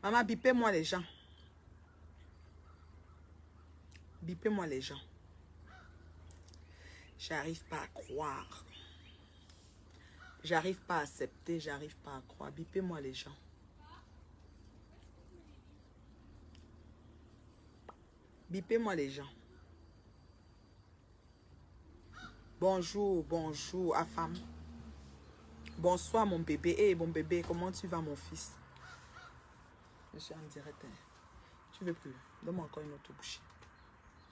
Maman, bipez-moi les gens. Bipez-moi les gens. J'arrive pas à croire. J'arrive pas à accepter, j'arrive pas à croire. Bipez-moi les gens. Bipez-moi les gens. Bonjour, bonjour, Afam. Bonsoir, mon bébé. Hé, mon bébé, comment tu vas, mon fils? Je suis en direct. Tu veux plus? Donne-moi encore une autre bouchée.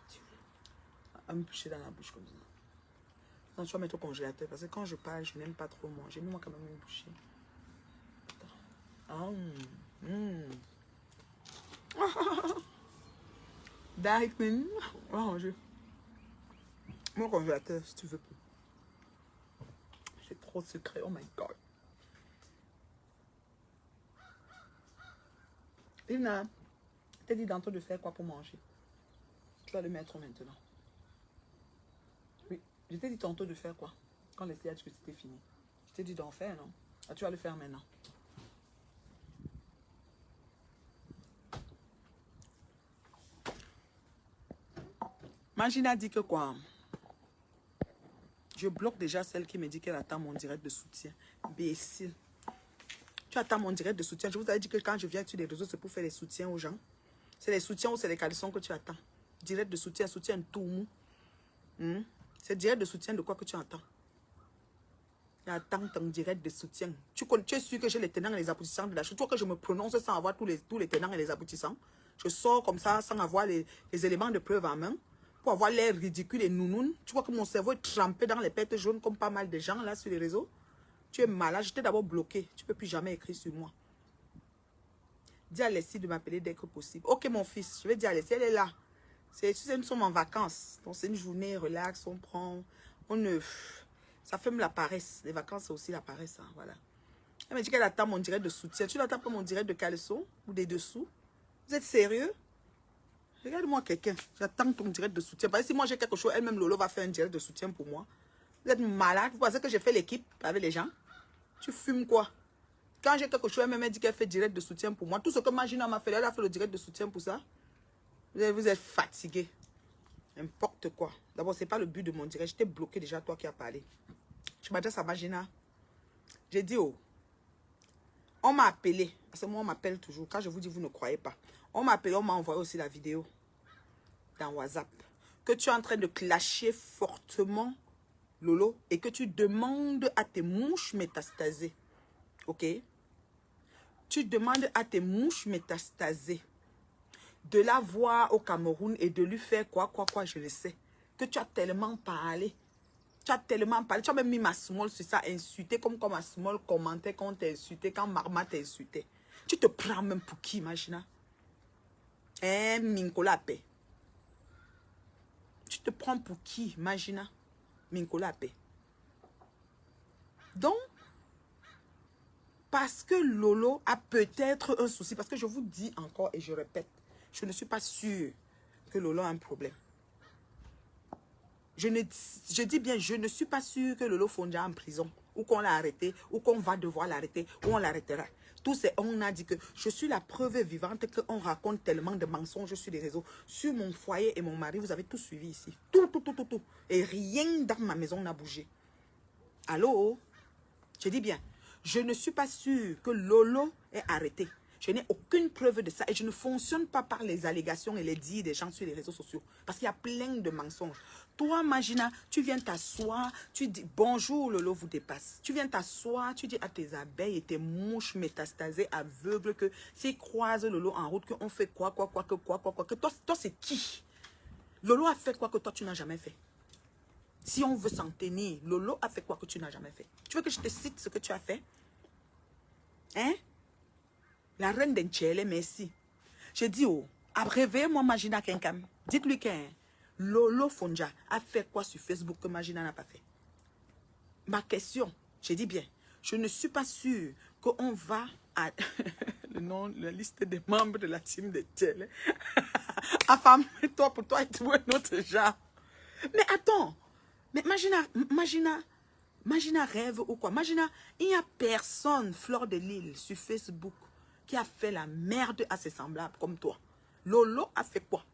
Tu veux? Un bouchée dans la bouche comme ça. Non, tu vas mettre au congélateur parce que quand je parle, je n'aime pas trop manger. Mets-moi quand même une bouchée. Ah, Darkman. On va manger. Mon congélateur, si tu veux plus. C'est trop secret. Oh my God. Lina, t'as dit tantôt de faire quoi pour manger? Tu vas le mettre maintenant. Oui, je t'ai dit tantôt de faire quoi? Quand les a dit que c'était fini. Je t'ai dit d'en faire, non? Ah, tu vas le faire maintenant. Magina dit que quoi? Je bloque déjà celle qui me dit qu'elle attend mon direct de soutien. Imbécile. Tu attends mon direct de soutien. Je vous avais dit que quand je viens sur les réseaux, c'est pour faire les soutiens aux gens. C'est les soutiens ou c'est les caleçons que tu attends? Direct de soutien, soutien tout mou. C'est direct de soutien de quoi que tu attends? Attends ton direct de soutien. Tu es sûr que j'ai les tenants et les aboutissants de la chose? Tu vois que je me prononce sans avoir tous les tenants et les aboutissants? Je sors comme ça sans avoir les éléments de preuve en main. Pour avoir l'air ridicule et nounoun. Tu vois que mon cerveau est trempé dans les pertes jaunes comme pas mal de gens là sur les réseaux. Tu es malade. Je t'ai d'abord bloqué. Tu ne peux plus jamais écrire sur moi. Dis à Leslie de m'appeler dès que possible. Ok mon fils, je vais dire à Leslie, elle est là. Tu sais, nous sommes en vacances. Donc c'est une journée relax, on prend, ça fait la paresse. Les vacances c'est aussi la paresse, hein, voilà. Elle me dit qu'elle attend mon direct de soutien. Tu n'attends pas mon direct de caleçon ou des dessous? Vous êtes sérieux? Regarde-moi quelqu'un. J'attends ton direct de soutien. Parce que si moi j'ai quelque chose, elle-même Lolo va faire un direct de soutien pour moi. Vous êtes malade? Vous pensez que j'ai fait l'équipe avec les gens? Tu fumes quoi? Quand j'ai quelque chose, elle m'a dit qu'elle fait direct de soutien pour moi. Tout ce que Magina m'a fait, elle a fait le direct de soutien pour ça. Vous êtes fatigué. N'importe quoi. D'abord, ce n'est pas le but de mon direct. Je t'ai bloqué déjà, toi qui as parlé. Je m'adresse à Magina. J'ai dit, oh, on m'a appelé. Parce que moi, on m'appelle toujours. Quand je vous dis, vous ne croyez pas. On m'a appelé, on m'a envoyé aussi la vidéo dans WhatsApp. Que tu es en train de clasher fortement, Lolo, et que tu demandes à tes mouches métastasées. Ok? Tu demandes à tes mouches métastasées de la voir au Cameroun et de lui faire quoi, je le sais. Que tu as tellement parlé. Tu as tellement parlé. Tu as même mis ma small sur ça, insulté, comme ma small commentait quand t'es insulté, quand Marma t'a insulté. Tu te prends même pour qui, Magina? Hein, Minkola paix. Tu te prends pour qui, Magina? Minkola paix. Donc, parce que Lolo a peut-être un souci, parce que je vous dis encore et je répète, je ne suis pas sûre que Lolo a un problème. Je dis bien, je ne suis pas sûre que Lolo Fondia en prison, ou qu'on l'a arrêté, ou qu'on va devoir l'arrêter, ou on l'arrêtera. Tout c'est, on a dit que je suis la preuve vivante qu'on raconte tellement de mensonges sur les réseaux. Sur mon foyer et mon mari, vous avez tout suivi ici. Tout. Et rien dans ma maison n'a bougé. Allô? Je dis bien, je ne suis pas sûre que Lolo est arrêté. Je n'ai aucune preuve de ça et je ne fonctionne pas par les allégations et les dires des gens sur les réseaux sociaux. Parce qu'il y a plein de mensonges. Toi, Magina, tu viens t'asseoir, tu dis bonjour, Lolo vous dépasse. Tu viens t'asseoir, tu dis à tes abeilles et tes mouches métastasées aveugles que s'ils croisent Lolo en route, qu'on fait quoi, que toi c'est qui? Lolo a fait quoi que toi tu n'as jamais fait? Si on veut s'en tenir, Lolo a fait quoi que tu n'as jamais fait? Tu veux que je te cite ce que tu as fait? Hein? La reine d'Enchele, merci. Je dis, oh, réveillez-moi Magina Kenkam. Dites-lui que Lolo Fonja a fait quoi sur Facebook que Magina n'a pas fait? Ma question, je dis bien, je ne suis pas sûre qu'on va à le nom, la liste des membres de la team de Tchele. Affame, toi, pour toi et tout un autre genre. Mais attends, mais Magina rêve ou quoi? Magina, il n'y a personne, Fleur de Lille, sur Facebook, qui a fait la merde à ses semblables comme toi. Lolo a fait quoi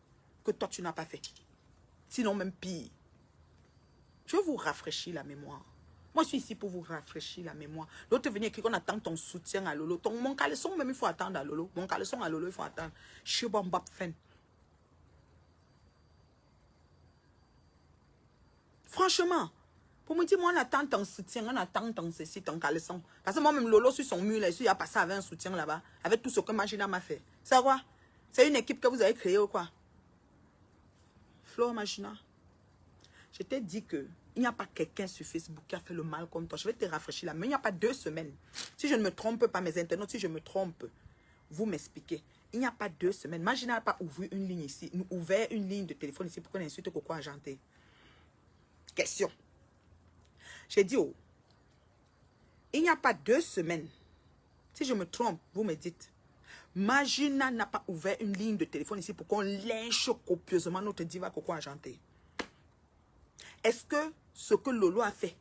que toi tu n'as pas fait? Sinon même pire. Je vais vous rafraîchir la mémoire. Moi, je suis ici pour vous rafraîchir la mémoire. L'autre venir écrire qu'on attend ton soutien à Lolo. Mon caleçon, même, il faut attendre à Lolo. Mon caleçon à Lolo, il faut attendre. Je suis bon, bap, fin. Franchement, pour me dire, moi, on attend ton soutien, on attend ton ceci, ton caleçon. Parce que moi-même, Lolo, sur son mur, là, il a passé avec un soutien là-bas, avec tout ce que Magina m'a fait. C'est quoi? C'est une équipe que vous avez créée ou quoi? Flo, Magina, je t'ai dit que il n'y a pas quelqu'un sur Facebook qui a fait le mal comme toi. Je vais te rafraîchir la main. Il n'y a pas 2 semaines. Si je ne me trompe pas, mes internautes, si je me trompe, vous m'expliquez. Il n'y a pas 2 semaines. Magina n'a pas ouvert une ligne ici, ouvert une ligne de téléphone ici pour qu'on insulte Coco Argenté. Question. J'ai dit, oh, il n'y a pas 2 semaines. Si je me trompe, vous me dites. Magina n'a pas ouvert une ligne de téléphone ici pour qu'on lynche copieusement notre diva Coco Argenté. Est-ce que ce que Lolo a fait,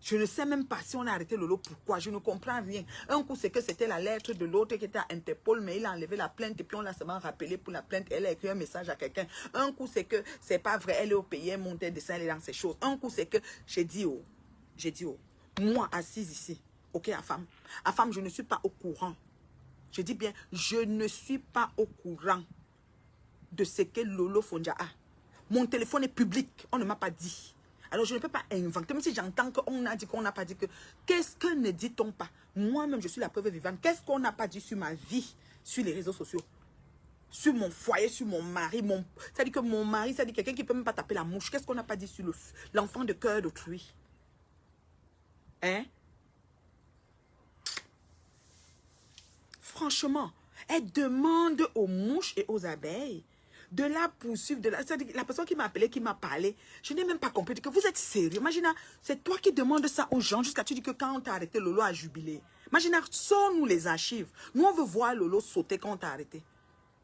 je ne sais même pas si on a arrêté Lolo, pourquoi, je ne comprends rien. Un coup, c'est que c'était la lettre de l'autre qui était à Interpol, mais il a enlevé la plainte et puis on l'a seulement rappelé pour la plainte. Elle a écrit un message à quelqu'un. Un coup, c'est que c'est pas vrai, elle est au pays, elle monte des dessins, elle est dans ces choses. Un coup, c'est que j'ai dit, oh, moi, assise ici, ok, à femme, je ne suis pas au courant. Je dis bien, je ne suis pas au courant de ce que Lolo Fondia a. Mon téléphone est public, on ne m'a pas dit. Alors je ne peux pas inventer, même si j'entends qu'on a dit qu'on n'a pas dit que... Qu'est-ce que ne dit-on pas? Moi-même, je suis la preuve vivante. Qu'est-ce qu'on n'a pas dit sur ma vie, sur les réseaux sociaux? Sur mon foyer, sur mon mari, c'est-à-dire que mon mari, c'est-à-dire quelqu'un qui ne peut même pas taper la mouche. Qu'est-ce qu'on n'a pas dit sur l'enfant de cœur d'autrui? Hein? Franchement, elle demande aux mouches et aux abeilles de la poursuivre, la personne qui m'a appelé, qui m'a parlé, je n'ai même pas compris que vous êtes sérieux. Imagine, c'est toi qui demandes ça aux gens jusqu'à tu dis que quand on t'a arrêté, Lolo a jubilé. Imagine, sors-nous les archives. Nous, on veut voir Lolo sauter quand on t'a arrêté.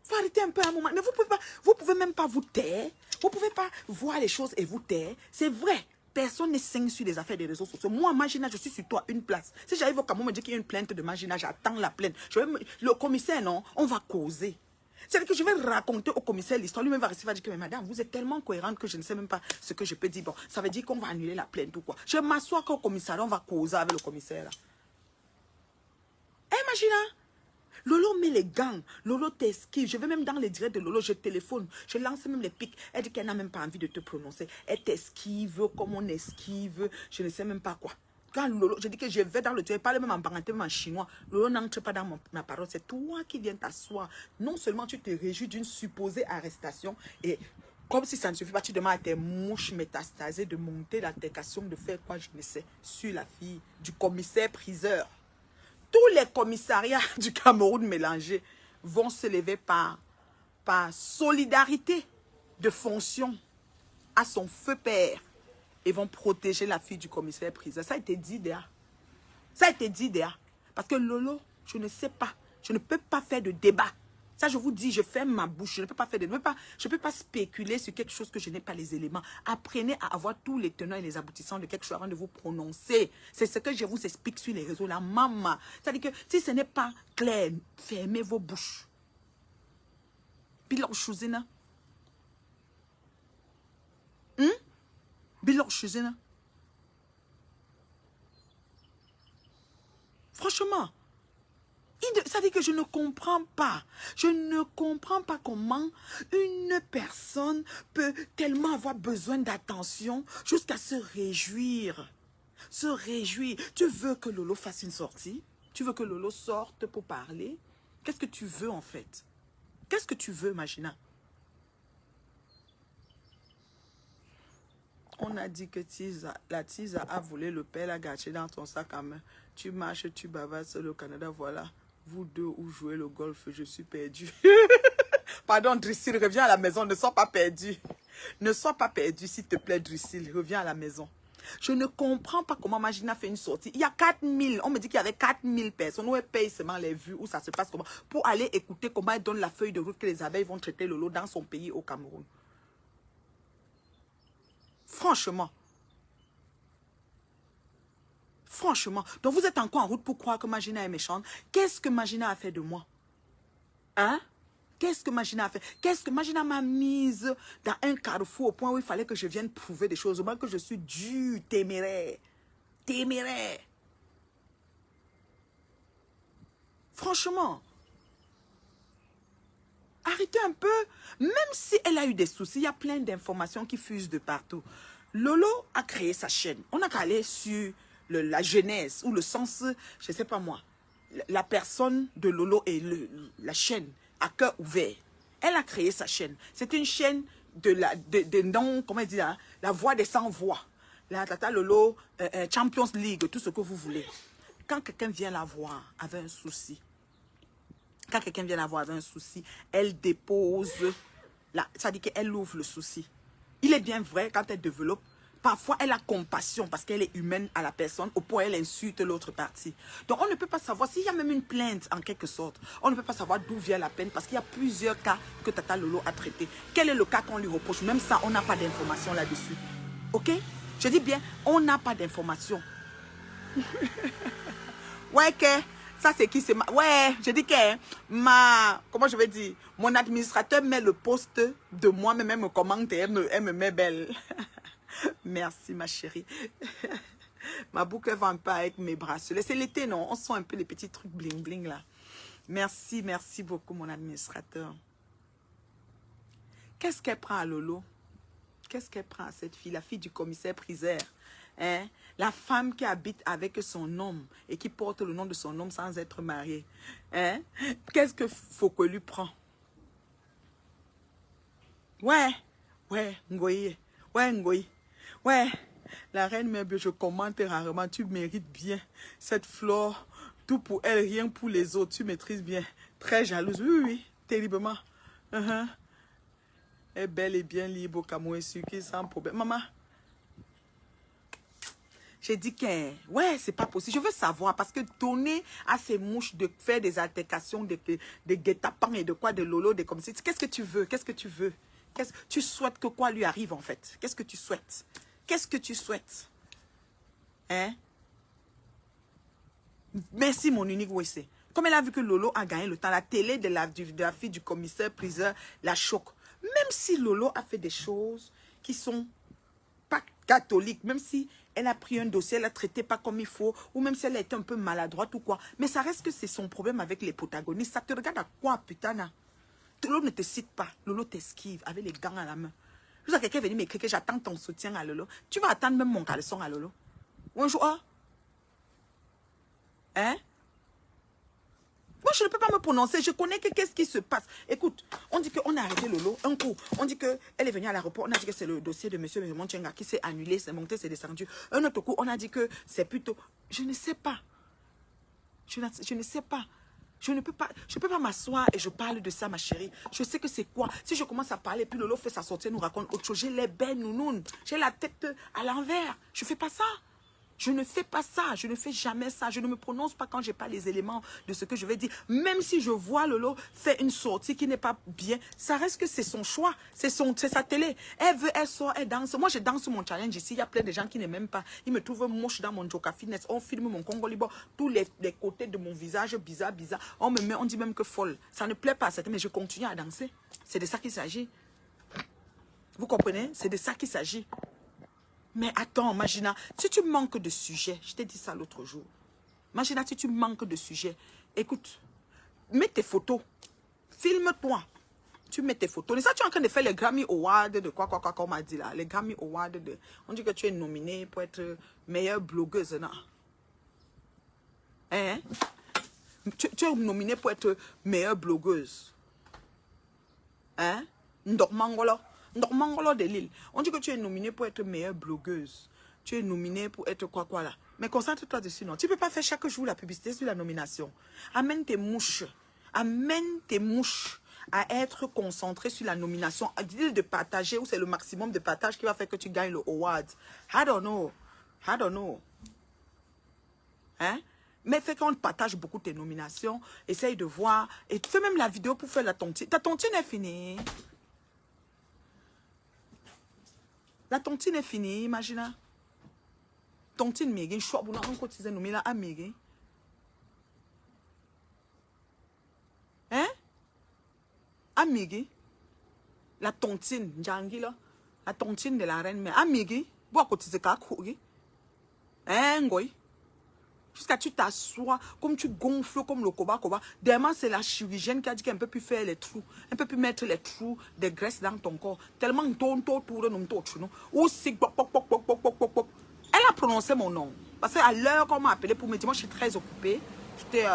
Faut arrêter un peu un moment. Mais vous pouvez même pas vous taire. Vous pouvez pas voir les choses et vous taire. C'est vrai. Personne n'est sain sur les affaires des réseaux sociaux. Moi, Magina, je suis sur toi une place. Si j'arrive au Cameroun, me dit qu'il y a une plainte de Magina, j'attends la plainte. Le commissaire, non, on va causer. C'est-à-dire que je vais raconter au commissaire l'histoire. Lui-même va rester, va dire que, mais madame, vous êtes tellement cohérente que je ne sais même pas ce que je peux dire. Bon, ça veut dire qu'on va annuler la plainte ou quoi. Je m'assois qu'au commissariat, on va causer avec le commissaire. Là. Imagine, Lolo met les gants, Lolo t'esquive. Je vais même dans les directs de Lolo, je téléphone, je lance même les pics. Elle dit qu'elle n'a même pas envie de te prononcer. Elle t'esquive comme on esquive, je ne sais même pas quoi. Quand Lolo, je dis que je vais dans le direct, parle même en parenté, même en chinois. Lolo n'entre pas dans ma parole, c'est toi qui viens t'asseoir. Non seulement tu te réjouis d'une supposée arrestation et comme si ça ne suffit pas, tu demandes à tes mouches métastasées de monter l'altercation, de faire quoi, je ne sais, sur la fille du commissaire priseur. Tous les commissariats du Cameroun mélangés vont se lever par solidarité de fonction à son feu père et vont protéger la fille du commissaire priseur. Ça a été dit déjà. Ça a été dit déjà. Parce que Lolo, je ne sais pas. Je ne peux pas faire de débat. Ça, je vous dis, je ferme ma bouche. Je ne peux pas faire de débat. Je ne peux pas spéculer sur quelque chose que je n'ai pas les éléments. Apprenez à avoir tous les tenants et les aboutissants de quelque chose avant de vous prononcer. C'est ce que je vous explique sur les réseaux. La maman. C'est-à-dire que si ce n'est pas clair, fermez vos bouches. Bilor chouzina. Bilor chouzina. Franchement. Ça dit que je ne comprends pas. Je ne comprends pas comment une personne peut tellement avoir besoin d'attention jusqu'à se réjouir. Se réjouir. Tu veux que Lolo fasse une sortie? Tu veux que Lolo sorte pour parler? Qu'est-ce que tu veux en fait? Qu'est-ce que tu veux, Magina? On a dit que la Tisa a volé le père, l'a gâché dans ton sac à main. Tu marches, tu bavasses le Canada, voilà. Vous deux, où jouez le golf, je suis perdu. Pardon, Dricil, reviens à la maison, ne sois pas perdu. Ne sois pas perdu, s'il te plaît, Dricil, reviens à la maison. Je ne comprends pas comment Magina fait une sortie. Il y a 4000, on me dit qu'il y avait 4000 personnes où elle paye seulement les vues, où ça se passe comment, pour aller écouter comment elle donne la feuille de route que les abeilles vont traiter le lot dans son pays au Cameroun. Franchement. Franchement. Donc vous êtes encore en route pour croire que Magina est méchante. Qu'est-ce que Magina a fait de moi? Hein? Qu'est-ce que Magina a fait? Qu'est-ce que Magina m'a mise dans un carrefour au point où il fallait que je vienne prouver des choses, au moins que je suis dure, téméraire. Téméraire. Franchement, arrêtez un peu. Même si elle a eu des soucis, il y a plein d'informations qui fusent de partout. Lolo a créé sa chaîne. On n'a qu'à aller sur la genèse ou le sens, je ne sais pas moi. La personne de Lolo et la chaîne à cœur ouvert. Elle a créé sa chaîne. C'est une chaîne de non, comment dire, hein, la voix des sans voix. La Tata Lolo, Champions League, tout ce que vous voulez. Quand quelqu'un vient la voir avec un souci, quand quelqu'un vient la voir avec un souci, elle dépose, ça dit qu'elle ouvre le souci. Il est bien vrai, quand elle développe, parfois elle a compassion parce qu'elle est humaine à la personne, au point où elle insulte l'autre partie. Donc on ne peut pas savoir, s'il y a même une plainte en quelque sorte, on ne peut pas savoir d'où vient la peine parce qu'il y a plusieurs cas que Tata Lolo a traités. Quel est le cas qu'on lui reproche? Même ça, on n'a pas d'informations là-dessus. Ok? Je dis bien, on n'a pas d'informations. Ouais, que ça c'est qui? C'est ouais, je dis que comment je vais dire, mon administrateur met le poste de moi, mais même me commente et elle me met belle. Merci ma chérie. Ma boucle va un peu avec mes bracelets. C'est l'été, non? On sent un peu les petits trucs bling bling là. Merci, merci beaucoup mon administrateur. Qu'est-ce qu'elle prend à Lolo? Qu'est-ce qu'elle prend à cette fille, la fille du commissaire priseur? Hein? La femme qui habite avec son homme et qui porte le nom de son homme sans être mariée. Hein? Qu'est-ce que Fokolu prend? Ouais, ouais, Ngoye. Ouais, Ngoye. Ouais, la reine mère, je commente rarement. Tu mérites bien cette flore. Tout pour elle, rien pour les autres. Tu maîtrises bien. Très jalouse. Oui, oui, terriblement. Elle est belle et bien libre au Cameroun, sucré sans problème. Maman. J'ai dit que, ouais, c'est pas possible. Je veux savoir, parce que donner à ces mouches de faire des altercations, de guet-apens et de quoi, de lolo, de comme ça. Qu'est-ce que tu veux? Qu'est-ce que tu veux? Tu souhaites que quoi lui arrive, en fait? Qu'est-ce que tu souhaites? Qu'est-ce que tu souhaites? Hein? Merci, mon unique Wessé. Comme elle a vu que Lolo a gagné le temps, la télé de la fille du commissaire priseur la choque. Même si Lolo a fait des choses qui sont pas catholique, même si elle a pris un dossier, elle a traité pas comme il faut, ou même si elle a été un peu maladroite ou quoi, mais ça reste que c'est son problème avec les protagonistes. Ça te regarde à quoi, putain? Lolo ne te cite pas, Lolo t'esquive avec les gants à la main. Je sais quelqu'un venir m'écrire que j'attends ton soutien à Lolo. Tu vas attendre même mon caleçon à Lolo. Bonjour. Hein? Moi, je ne peux pas me prononcer. Je connais que qu'est-ce qui se passe. Écoute, on dit qu'on a arrêté Lolo un coup. On dit qu'elle est venue à l'aéroport. On a dit que c'est le dossier de M. Monchenga qui s'est annulé, c'est monté, c'est descendu. Un autre coup, on a dit que c'est plutôt... Je ne sais pas. Je ne sais pas. Je ne peux pas, m'asseoir et je parle de ça, ma chérie. Je sais que c'est quoi. Si je commence à parler, puis Lolo fait sa sortie, nous raconte autre chose. J'ai les belles nounounes. J'ai la tête à l'envers. Je ne fais pas ça. Je ne fais pas ça, je ne fais jamais ça, je ne me prononce pas quand je n'ai pas les éléments de ce que je vais dire. Même si je vois Lolo faire une sortie qui n'est pas bien, ça reste que c'est son choix, c'est sa télé. Elle veut, elle sort, elle danse. Moi, je danse mon challenge ici, il y a plein de gens qui ne m'aiment pas. Ils me trouvent moche dans mon Joka Fitness, on filme mon Congo Libre, tous les côtés de mon visage bizarre. On me met, on dit même que folle. Ça ne plaît pas à certains, mais je continue à danser. C'est de ça qu'il s'agit. Vous comprenez? C'est de ça qu'il s'agit. Mais attends, Magina, si tu manques de sujet, je t'ai dit ça l'autre jour. Magina, si tu manques de sujet, écoute, mets tes photos, filme-toi. Tu mets tes photos. Et ça, tu es en train de faire les Grammy Awards de quoi, on m'a dit là. Les Grammy Awards de... On dit que tu es nominée pour être meilleure blogueuse, non? Hein? Tu es nominée pour être meilleure blogueuse. Hein? Ndormangolo. Normangolo de Lille. On dit que tu es nominée pour être meilleure blogueuse. Tu es nominée pour être quoi là. Mais concentre-toi dessus, non. Tu ne peux pas faire chaque jour la publicité sur la nomination. Amène tes mouches. Amène tes mouches à être concentrées sur la nomination. Dis de partager, ou c'est le maximum de partage qui va faire que tu gagnes le award. I don't know. Hein? Mais fais qu'on partage beaucoup tes nominations. Essaye de voir. Et fais même la vidéo pour faire la tontine. Ta tontine est finie. La tontine est finie, imagine. Tontine mégé, choix pour nous cotiser nous là à mégé. Hein? Amigi, la tontine, Djangi là, la tontine de la reine, mais Amigi, bois côté de Kakougi, hein, goy. Jusqu'à tu t'assois, comme tu gonfles, comme le koba. Demain, c'est la chirurgienne qui a dit qu'elle ne peut plus faire les trous. Elle ne peut plus mettre les trous de graisse dans ton corps. Tellement ou si, elle a prononcé mon nom. Parce qu'à l'heure qu'on m'a appelé pour me dire, moi je suis très occupée. J'étais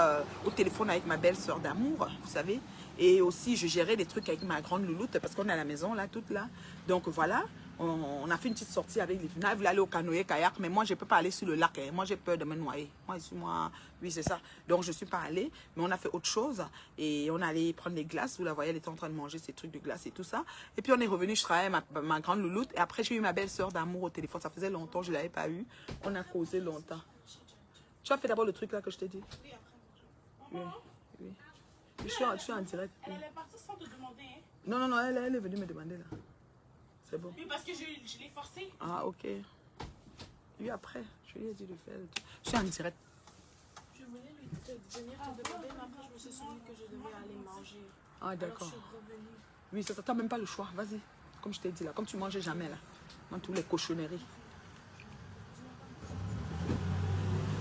au téléphone avec ma belle-sœur d'amour, vous savez. Et aussi, je gérais des trucs avec ma grande louloute parce qu'on est à la maison, là, toute là. Donc voilà. On a fait une petite sortie avec les filles. Elle voulait aller au canoë, kayak, mais moi, je ne peux pas aller sur le lac. Hein. Moi, j'ai peur de me noyer. Oui, c'est ça. Donc, je ne suis pas allée, mais on a fait autre chose. Et on allait prendre des glaces. Vous la voyez, elle était en train de manger ses trucs de glace et tout ça. Et puis, on est revenu, je travaillais avec ma grande louloute. Et après, j'ai eu ma belle-sœur d'amour au téléphone. Ça faisait longtemps, je ne l'avais pas eu. On a causé longtemps. Tu as fait d'abord le truc là que je t'ai dit? Oui, après. Oui. Oui. Je suis en direct. Elle est partie sans te demander. Hein? Non, elle est venue me demander là. C'est bon. Oui, parce que je l'ai forcé. Ah, ok. Oui, après, je lui ai dit de faire le truc. Je suis en direct. Je voulais venir te demander, mais après, je me suis souvenu que je devais aller manger. Ah, d'accord. Alors, je suis revenue. Oui, ça t'as même pas le choix. Vas-y. Comme je t'ai dit là, comme tu manges jamais là. Dans tous les cochonneries.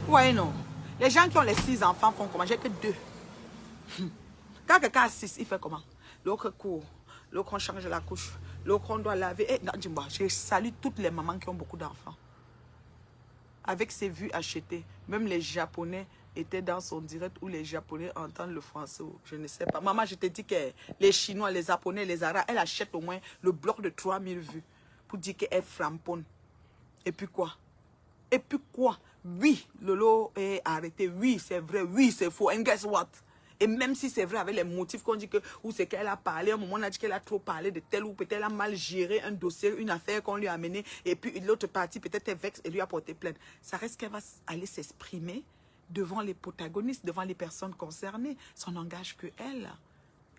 Ouais, non. Les gens qui ont les 6 enfants font comment? J'ai que 2. Quand quelqu'un a 6, il fait comment? L'autre court. L'autre on change la couche. L'autre on doit laver. Et dis-moi, je salue toutes les mamans qui ont beaucoup d'enfants. Avec ses vues achetées, même les Japonais étaient dans son direct où les Japonais entendent le français. Je ne sais pas. Maman, je te dis que les Chinois, les Japonais, les Arabes, elle achète au moins le bloc de 3000 vues pour dire qu'elle framponne. Et puis quoi? Et puis quoi? Oui, Lolo est arrêté. Oui, c'est vrai. Oui, c'est faux. And guess what? Et même si c'est vrai avec les motifs qu'on dit que, ou c'est qu'elle a parlé, à un moment on a dit qu'elle a trop parlé de tel, ou peut-être elle a mal géré un dossier, une affaire qu'on lui a amenée, et puis l'autre partie peut-être est vexe et lui a porté plainte. Ça reste qu'elle va aller s'exprimer devant les protagonistes, devant les personnes concernées. Ça n'engage que elle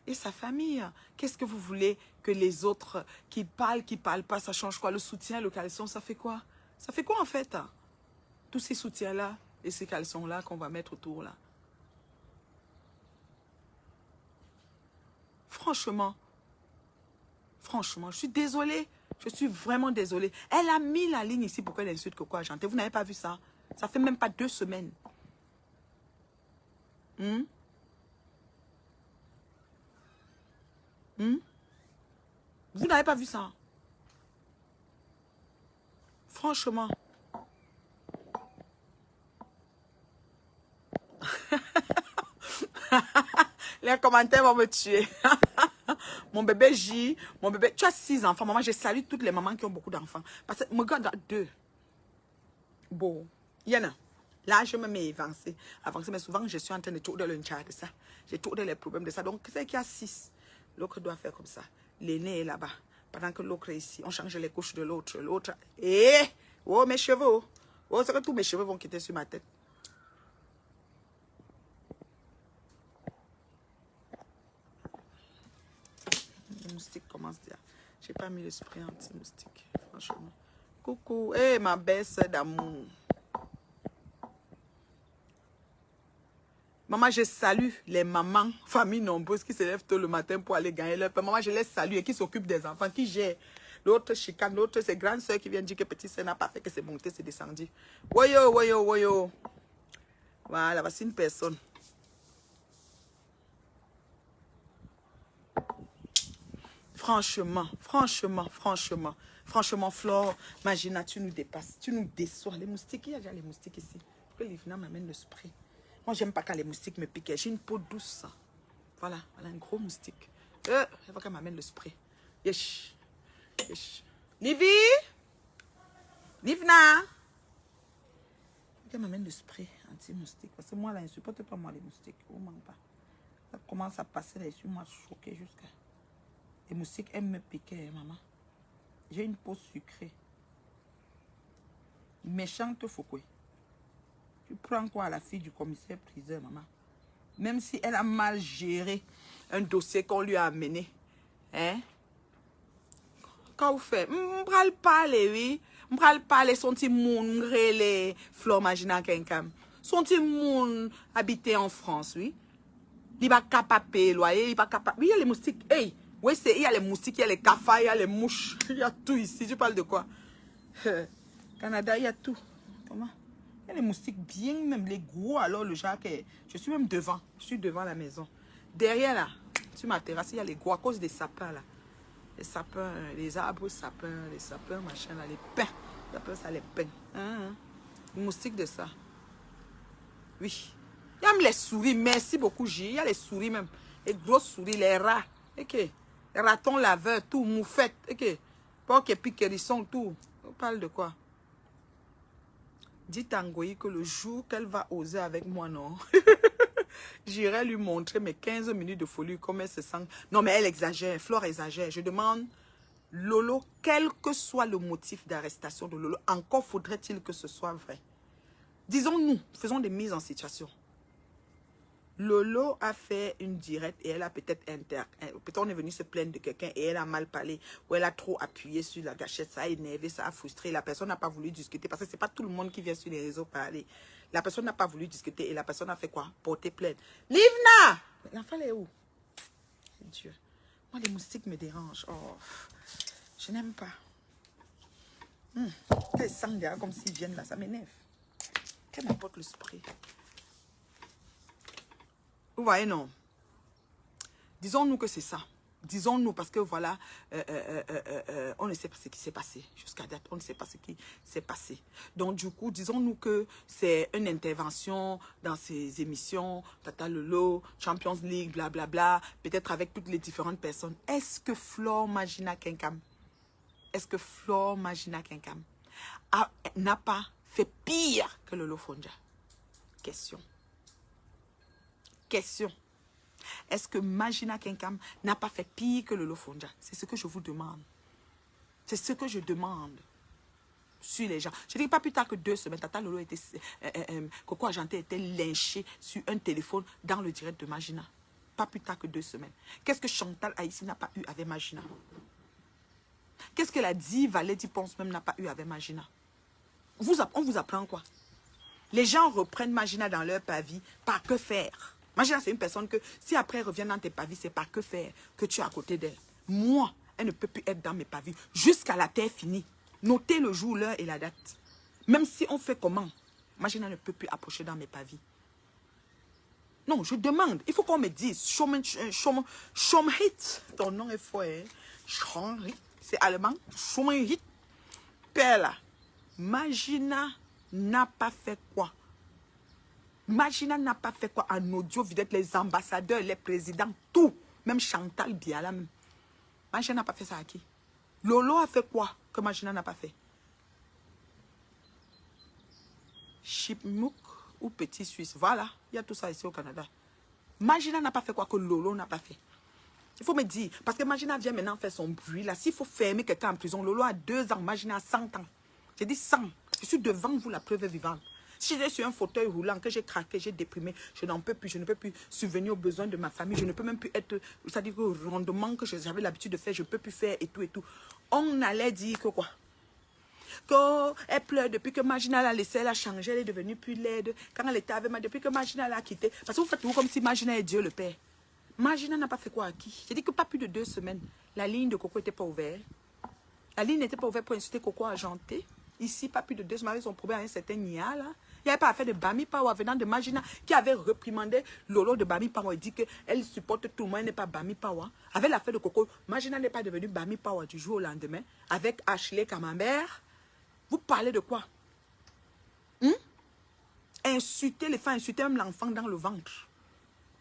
et sa famille. Qu'est-ce que vous voulez que les autres qui parlent pas, ça change quoi? Le soutien, le caleçon, ça fait quoi? Ça fait quoi en fait? Tous ces soutiens-là et ces caleçons-là qu'on va mettre autour là. Franchement, je suis désolée. Je suis vraiment désolée. Elle a mis la ligne ici pour qu'elle insulte Coco Argenté. Vous n'avez pas vu ça? Ça fait même pas 2 semaines. Vous n'avez pas vu ça? Franchement. Les commentaires vont me tuer. Mon bébé J, mon bébé, tu as 6 enfants. Maman, je salue toutes les mamans qui ont beaucoup d'enfants. Parce que mon gars a 2. Bon, il y en a. Là, je me mets avancer, mais souvent, je suis en train de tourner le chat de ça. J'ai tourné les problèmes de ça. Donc, c'est qu'il y a 6. L'autre doit faire comme ça. L'aîné est là-bas. Pendant que l'autre est ici. On change les couches de l'autre. L'autre, oh, mes cheveux. Oh, c'est que tous mes cheveux vont quitter sur ma tête. Le moustique commence déjà. J'ai pas mis le spray anti-moustique, franchement. Coucou, hé, ma belle sœur d'amour. Maman, je salue les mamans, familles nombreuses qui se lèvent tôt le matin pour aller gagner leur pain. Maman, je les salue et qui s'occupent des enfants, qui gèrent. L'autre chicane, l'autre, c'est grande sœur qui vient dire que petite sœur n'a pas fait, que c'est monté, c'est descendu. Woyo, woyo, woyo. Voilà, voici une personne. Franchement, Flore, Magina, tu nous dépasses, tu nous déçois. Les moustiques, il y a déjà les moustiques ici. Pourquoi Livna m'amène le spray? Moi, j'aime pas quand les moustiques me piquent. J'ai une peau douce. Voilà, un gros moustique. Elle va qu'elle m'amène le spray. Yesh. Livy? Livna? Elle m'amène le spray anti-moustique. Parce que moi, là, je ne supporte pas moi les moustiques. Oh, manque pas. Ça commence à passer là, je suis moi choquée jusqu'à... Les moustiques aiment me piquer, maman. J'ai une peau sucrée. Méchante Foucault. Tu prends quoi à la fille du commissaire priseur, maman? Même si elle a mal géré un dossier qu'on lui a amené. Hein? Quand vous faites, m'bral parler, oui. M'bral parler, son petit moun, les Flore Magina Kenkam. Son petit moun habité en France, oui. Il va capable payer loyer, il va capable. Oui, il y a les moustiques. Hey! Oui, il y a les moustiques, il y a les cafards, il y a les mouches. Il y a tout ici. Tu parles de quoi? Canada, il y a tout. Comment? Il y a les moustiques bien, même les gros. Alors, le genre, je suis même devant. Je suis devant la maison. Derrière, là, sur ma terrasse, il y a les gros à cause des sapins, là. Les sapins, les arbres sapins, les sapins, machin, là, les pins. Ils appellent ça les pins. Les moustiques de ça. Oui. Il y a même les souris. Merci beaucoup, J. Il y a les souris même. Les grosses souris, les rats. Ok. Les ratons laveurs, tout, moufettes. Ok. Porc et puis hérisson, tout. On parle de quoi? Dites à Ngoyi que le jour qu'elle va oser avec moi, non. J'irai lui montrer mes 15 minutes de folie, comment elle se sent. Non, mais elle exagère. Flore exagère. Je demande, Lolo, quel que soit le motif d'arrestation de Lolo, encore faudrait-il que ce soit vrai. Disons-nous, faisons des mises en situation. Lolo a fait une directe et elle a peut-être peut-être on est venu se plaindre de quelqu'un et elle a mal parlé ou elle a trop appuyé sur la gâchette, ça a énervé, ça a frustré. La personne n'a pas voulu discuter parce que c'est pas tout le monde qui vient sur les réseaux parler. La personne n'a pas voulu discuter et la personne a fait quoi? Porter plainte. Livna! L'enfant est où? Dieu. Moi, les moustiques me dérangent. Oh, je n'aime pas. Quand ils sentent derrière comme s'ils viennent là, ça m'énerve. Qu'elle m'apporte le spray. Vous voyez, non? Disons-nous que c'est ça. Disons-nous parce que voilà, on ne sait pas ce qui s'est passé. Jusqu'à date, on ne sait pas ce qui s'est passé. Donc du coup, disons-nous que c'est une intervention dans ces émissions, Tata Lolo, Champions League, blablabla, peut-être avec toutes les différentes personnes. Est-ce que Flore Magina Kenkam, n'a pas fait pire que Lolo Fonja? Question. Est-ce que Magina Kenkam n'a pas fait pire que Lolo Fonja? C'est ce que je vous demande. C'est ce que je demande sur les gens. Je ne dis pas plus tard que 2 semaines, Tata Lolo était, Coco Argenté était lynché sur un téléphone dans le direct de Magina. Pas plus tard que 2 semaines. Qu'est-ce que Chantal Haïssi n'a pas eu avec Magina? Qu'est-ce que la diva Valérie Ponce même n'a pas eu avec Magina? On vous apprend quoi? Les gens reprennent Magina dans leur pavis par que faire? Magina, c'est une personne que, si après elle revient dans tes pavis, c'est par que faire que tu es à côté d'elle. Moi, elle ne peut plus être dans mes pavis jusqu'à la terre finie. Notez le jour, l'heure et la date. Même si on fait comment, Magina ne peut plus approcher dans mes pavis. Non, je demande. Il faut qu'on me dise. Schomhit. Ton nom est fort, hein? Schomhit. C'est allemand. Schomhit. Père, Magina n'a pas fait quoi? Magina n'a pas fait quoi en audio, vidette, les ambassadeurs, les présidents, tout. Même Chantal Biala. Même. Magina n'a pas fait ça à qui? Lolo a fait quoi que Magina n'a pas fait? Chipmuk ou Petit Suisse. Voilà, il y a tout ça ici au Canada. Magina n'a pas fait quoi que Lolo n'a pas fait? Il faut me dire, parce que Magina vient maintenant faire son bruit là. S'il faut fermer quelqu'un en prison, Lolo a 2 ans, Magina a 100 ans. J'ai dit 100. Je suis devant vous, la preuve est vivante. Si j'étais sur un fauteuil roulant, que j'ai craqué, j'ai déprimé, je n'en peux plus, je ne peux plus subvenir aux besoins de ma famille, je ne peux même plus être, c'est-à-dire que le rendement que j'avais l'habitude de faire, je ne peux plus faire et tout et tout. On allait dire que quoi? Qu'elle pleure depuis que Magina l'a laissé, elle a changé, elle est devenue plus laide. Quand elle était avec moi, depuis que Magina l'a quitté. Parce que vous faites tout comme si Magina est Dieu le Père. Magina n'a pas fait quoi à qui? J'ai dit que pas plus de 2 semaines. La ligne de Coco n'était pas ouverte. La ligne n'était pas ouverte pour insulter Coco Argenté. Ici, pas plus de 2 semaines, ils ont prouvé à un certain Nia là. Il n'y avait pas affaire de Bami Power venant de Magina qui avait reprimandé Lolo de Bami Power. Il dit qu'elle supporte tout le monde, elle n'est pas Bami Power. Avec l'affaire de Coco, Magina n'est pas devenue Bami Power du jour au lendemain. Avec Ashley Camembert. Vous parlez de quoi? Insulter les femmes, insulter même l'enfant dans le ventre.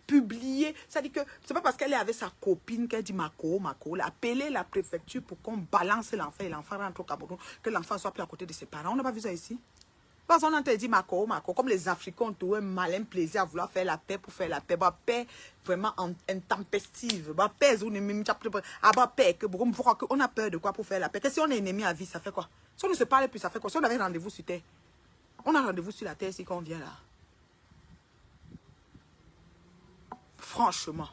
Publier, ça dit que c'est pas parce qu'elle est avec sa copine qu'elle dit Mako, appeler la préfecture pour qu'on balance l'enfant et l'enfant rentre au Cameroun, que l'enfant soit plus à côté de ses parents. On n'a pas vu ça ici. Parce qu'on entend dire Mako, comme les Africains ont tout un malin plaisir à vouloir faire la paix pour faire la paix. Bah, paix vraiment intempestive. Bah, paix, on a peur de quoi pour faire la paix? Que si on est ennemi à vie, ça fait quoi? Si on ne se parle plus, ça fait quoi? Si on avait rendez-vous sur terre, on a rendez-vous sur la terre si on vient là. Franchement.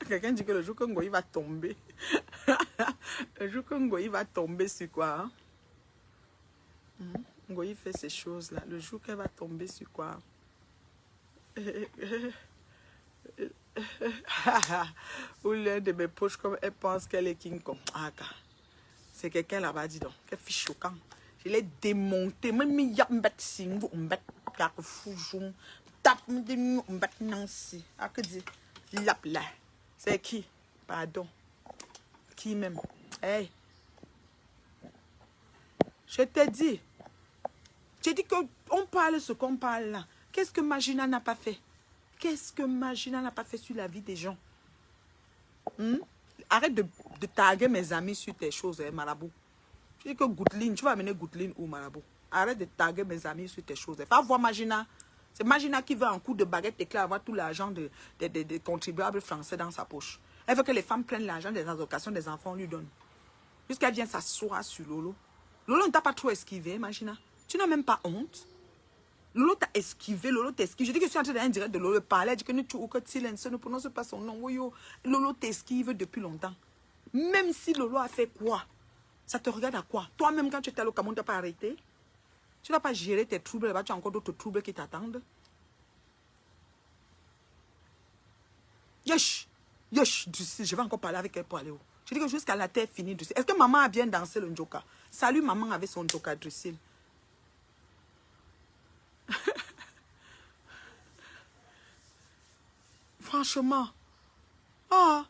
Quelqu'un dit que le jour que Ngoyi va tomber, le jour que Ngoyi va tomber sur quoi? Ngoyi fait ces choses-là. Le jour qu'elle va tomber sur quoi? Ou l'un de mes poches comme elle pense qu'elle est King Kong. Ah, c'est quelqu'un là-bas, dis donc. Quel fils choquant. Je l'ai démonté. Même il y a un bête sing, un bête car foujoum. Tape un bête Nancy. Ah, que dit? Lap là. C'est qui? Pardon. Qui même? Hey. Je t'ai dit. J'ai dit qu'on parle ce qu'on parle là. Qu'est-ce que Magina n'a pas fait? Qu'est-ce que Magina n'a pas fait sur la vie des gens? Arrête de taguer mes amis sur tes choses, hein, Marabout. Je dis que Goutline, tu vas amener Goutline où, Marabout? Arrête de taguer mes amis sur tes choses. Va voir Magina. C'est Magina qui veut en coup de baguette éclair avoir tout l'argent des contribuables français dans sa poche. Elle veut que les femmes prennent l'argent des allocations des enfants, on lui donne. Jusqu'à vient s'asseoir sur Lolo. Lolo ne t'a pas trop esquivé, Magina. Tu n'as même pas honte. Lolo t'a esquivé, Lolo t'esquive. Je dis que je suis en train d'un direct de Lolo parler. Je dis que ne prononce pas son nom. Lolo t'esquive depuis longtemps. Même si Lolo a fait quoi? Ça te regarde à quoi? Toi-même, quand tu étais allé au Cameroun, tu n'as pas arrêté? Tu n'as pas géré tes troubles là-bas, tu as encore d'autres troubles qui t'attendent? Yesh! Yesh! Je vais encore parler avec elle pour aller où? Je dis que jusqu'à la terre finie, Drusil. Est-ce que maman a bien dansé le njoka? Salut maman avec son njoka, Drusil. Franchement. Ah,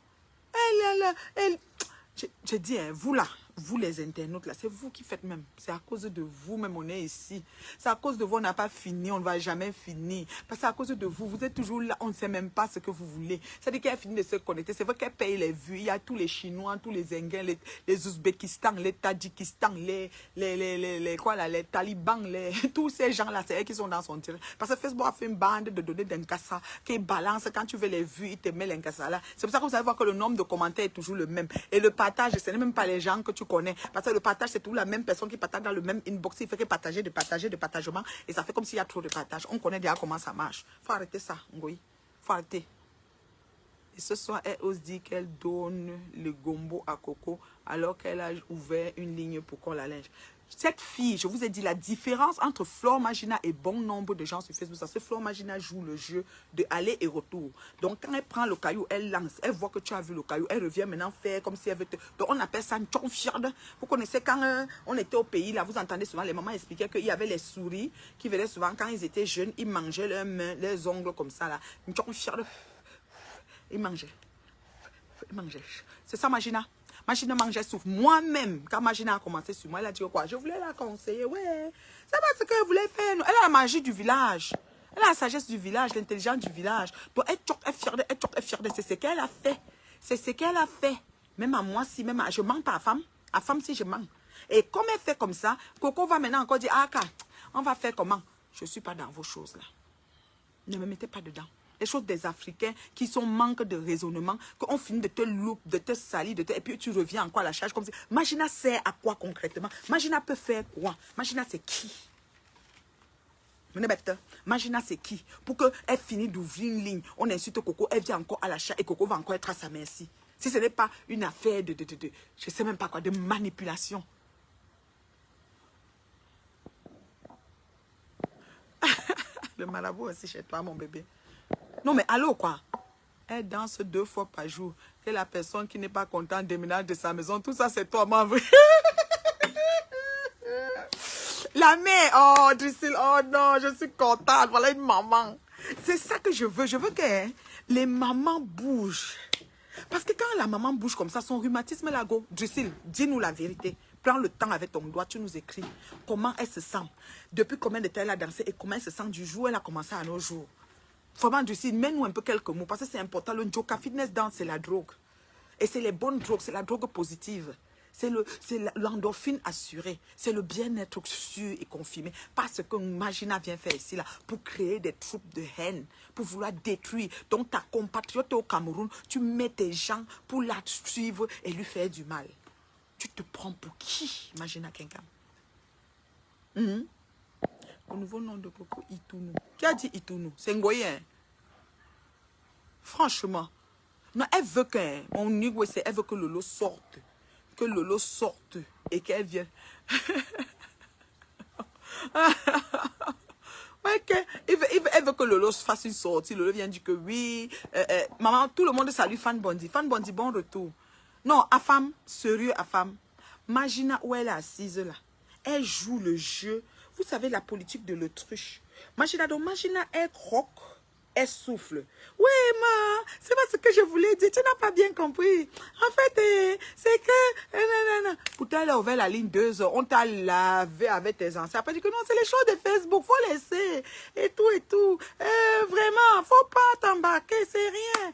je dis, hein, vous là, vous les internautes là, c'est vous qui faites même. C'est à cause de vous même on est ici. C'est à cause de vous on n'a pas fini, on ne va jamais finir. Parce que c'est à cause de vous, vous êtes toujours là, on ne sait même pas ce que vous voulez. C'est-à-dire qu'elle a fini de se connecter. C'est vrai qu'elle paye les vues. Il y a tous les Chinois, tous les Indiens, les Ouzbékistan, les Tadjikistan, les talibans, tous ces gens-là, c'est eux qui sont dans son direct. Parce que Facebook a fait une bande de données d'Inkassa qui balance quand tu veux les vues, il te met l'Inkassa là. C'est pour ça que vous allez voir que le nombre de commentaires est toujours le même. Et le partage, ce n'est même pas les gens que tu connais. Parce que le partage, c'est toujours la même personne qui partage dans le même inbox. Il fait que partager, de partagement. Et ça fait comme s'il y a trop de partage. On connaît déjà comment ça marche. Faut arrêter ça, Ngoï. Faut arrêter. Et ce soir, elle ose dire qu'elle donne le gombo à Coco alors qu'elle a ouvert une ligne pour qu'on la linge. Cette fille, je vous ai dit, la différence entre Flore Magina et bon nombre de gens sur Facebook, c'est que Flore Magina joue le jeu de aller et retour. Donc, quand elle prend le caillou, elle lance, elle voit que tu as vu le caillou, elle revient maintenant faire comme si elle veut te... Donc, on appelle ça une tchonfiade. Vous connaissez, quand on était au pays, là, vous entendez souvent les mamans expliquer qu'il y avait les souris qui venaient souvent, quand ils étaient jeunes, ils mangeaient leurs mains, leurs ongles comme ça, là. Une tchonfiade. Ils mangeaient. Ils mangeaient. C'est ça, Magina. Magina mangeait souffle. Moi-même, quand Magina a commencé sur moi, elle a dit quoi? Je voulais la conseiller, ouais. C'est pas ce qu'elle voulait faire. Elle a la magie du village. Elle a la sagesse du village, l'intelligence du village. Donc, elle est fière de c'est ce qu'elle a fait. C'est ce qu'elle a fait. Même à moi, si, même à... Je mens pas à femme. À femme, si je mens. Et comme elle fait comme ça, Coco va maintenant encore dire, ah, on va faire comment? Je ne suis pas dans vos choses là. Ne me mettez pas dedans. Les choses des Africains qui sont manque de raisonnement, qu'on finit de te louper, de te salir, et puis tu reviens encore à la charge comme ça. Magina sert à quoi concrètement? Magina peut faire quoi? Magina c'est qui? Magina c'est qui? Pour qu'elle finisse d'ouvrir une ligne, on insulte Coco, elle vient encore à la charge et Coco va encore être à sa merci. Si ce n'est pas une affaire de je sais même pas quoi, de manipulation. Le marabout aussi chez toi, mon bébé. Non, mais allô, quoi? Elle danse 2 fois par jour. Et la personne qui n'est pas contente déménage de sa maison. Tout ça, c'est toi, ma vraie. La mère, oh, Drusil, oh non, je suis contente. Voilà une maman. C'est ça que je veux. Je veux que les mamans bougent. Parce que quand la maman bouge comme ça, son rhumatisme là, go. Drusil, dis-nous la vérité. Prends le temps avec ton doigt, tu nous écris. Comment elle se sent? Depuis combien de temps elle a dansé et comment elle se sent du jour où elle a commencé à nos jours? Vraiment, Drusil, mets-nous un peu quelques mots parce que c'est important. Le Njoka Fitness Dance, c'est la drogue. Et c'est les bonnes drogues, c'est la drogue positive. C'est l'endorphine assurée. C'est le bien-être sûr et confirmé. Parce que Magina vient faire ici, là, pour créer des troupes de haine, pour vouloir détruire. Donc, ta compatriote au Cameroun, tu mets tes gens pour la suivre et lui faire du mal. Tu te prends pour qui, Magina Kenkam? Le nouveau nom de Coco, Itounou. Qui a dit Itounou? C'est Ngoyen. Franchement. Non, elle veut que, mon Nigwe, elle veut que Lolo sorte. Que Lolo sorte et qu'elle vienne. Ouais, elle veut que Lolo fasse une sortie. Lolo vient dire que oui. Maman, tout le monde salue Fan Bondi. Fan Bondi, bon retour. Non, à femme, sérieux, à femme. Magina où elle est assise là. Elle joue le jeu. Vous savez, la politique de l'autruche. Magina, donc, Magina, elle croque. Elle souffle. Oui, ma, c'est pas ce que je voulais dire. Tu n'as pas bien compris. En fait, c'est que... Pourtant, elle a ouvert la ligne 2 heures. On t'a lavé avec tes anciens. Après, dit que non, c'est les choses de Facebook. Faut laisser. Et tout, et tout. Vraiment, faut pas t'embarquer. C'est rien.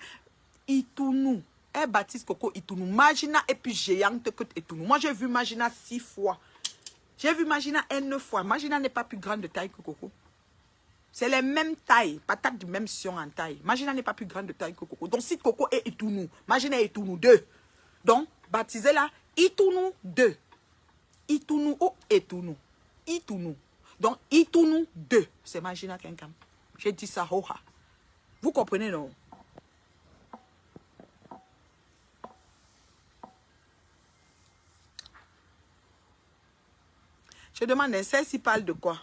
Itounou. Elle baptise Coco Itounou. Magina est plus géante que Itounou. Moi, j'ai vu Magina 6 fois. J'ai vu Magina 9 fois. Magina n'est pas plus grande de taille que Coco. C'est les mêmes tailles, patate du même sion en taille. Magina n'est pas plus grande de taille que Coco. Donc si Coco est Itounou, Magina est Itounou 2. Donc, baptisez-la Itounou 2. Itounou ou Itounou. Itounou. Donc, Itounou 2. C'est Magina Kenkam. J'ai dit ça, hoha. Vous comprenez, non? Je demande, celle-ci parle de quoi?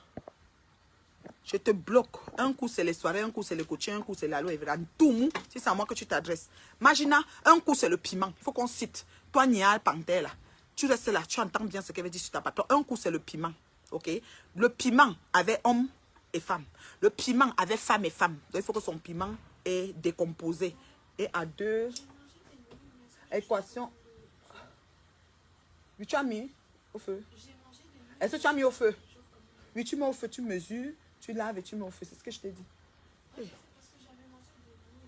Je te bloque. Un coup, c'est les soirées, un coup, c'est le coaching, un coup, c'est l'aloe vera. Tout mou, si c'est à moi que tu t'adresses. Magina, un coup, c'est le piment. Il faut qu'on cite. Toi, Nia, Panthère, là. Tu restes là, tu entends bien ce qu'elle veut dire sur ta patte. Un coup, c'est le piment. OK? Le piment avait homme et femme. Le piment avait femme et femme. Donc, il faut que son piment est décomposé. Et à 2 équations. Oui, tu as mis au feu. Est-ce que tu as mis au feu? Oui, tu mets au feu, tu mesures. Tu laves et tu mets au feu. C'est ce que je t'ai dit. Hey.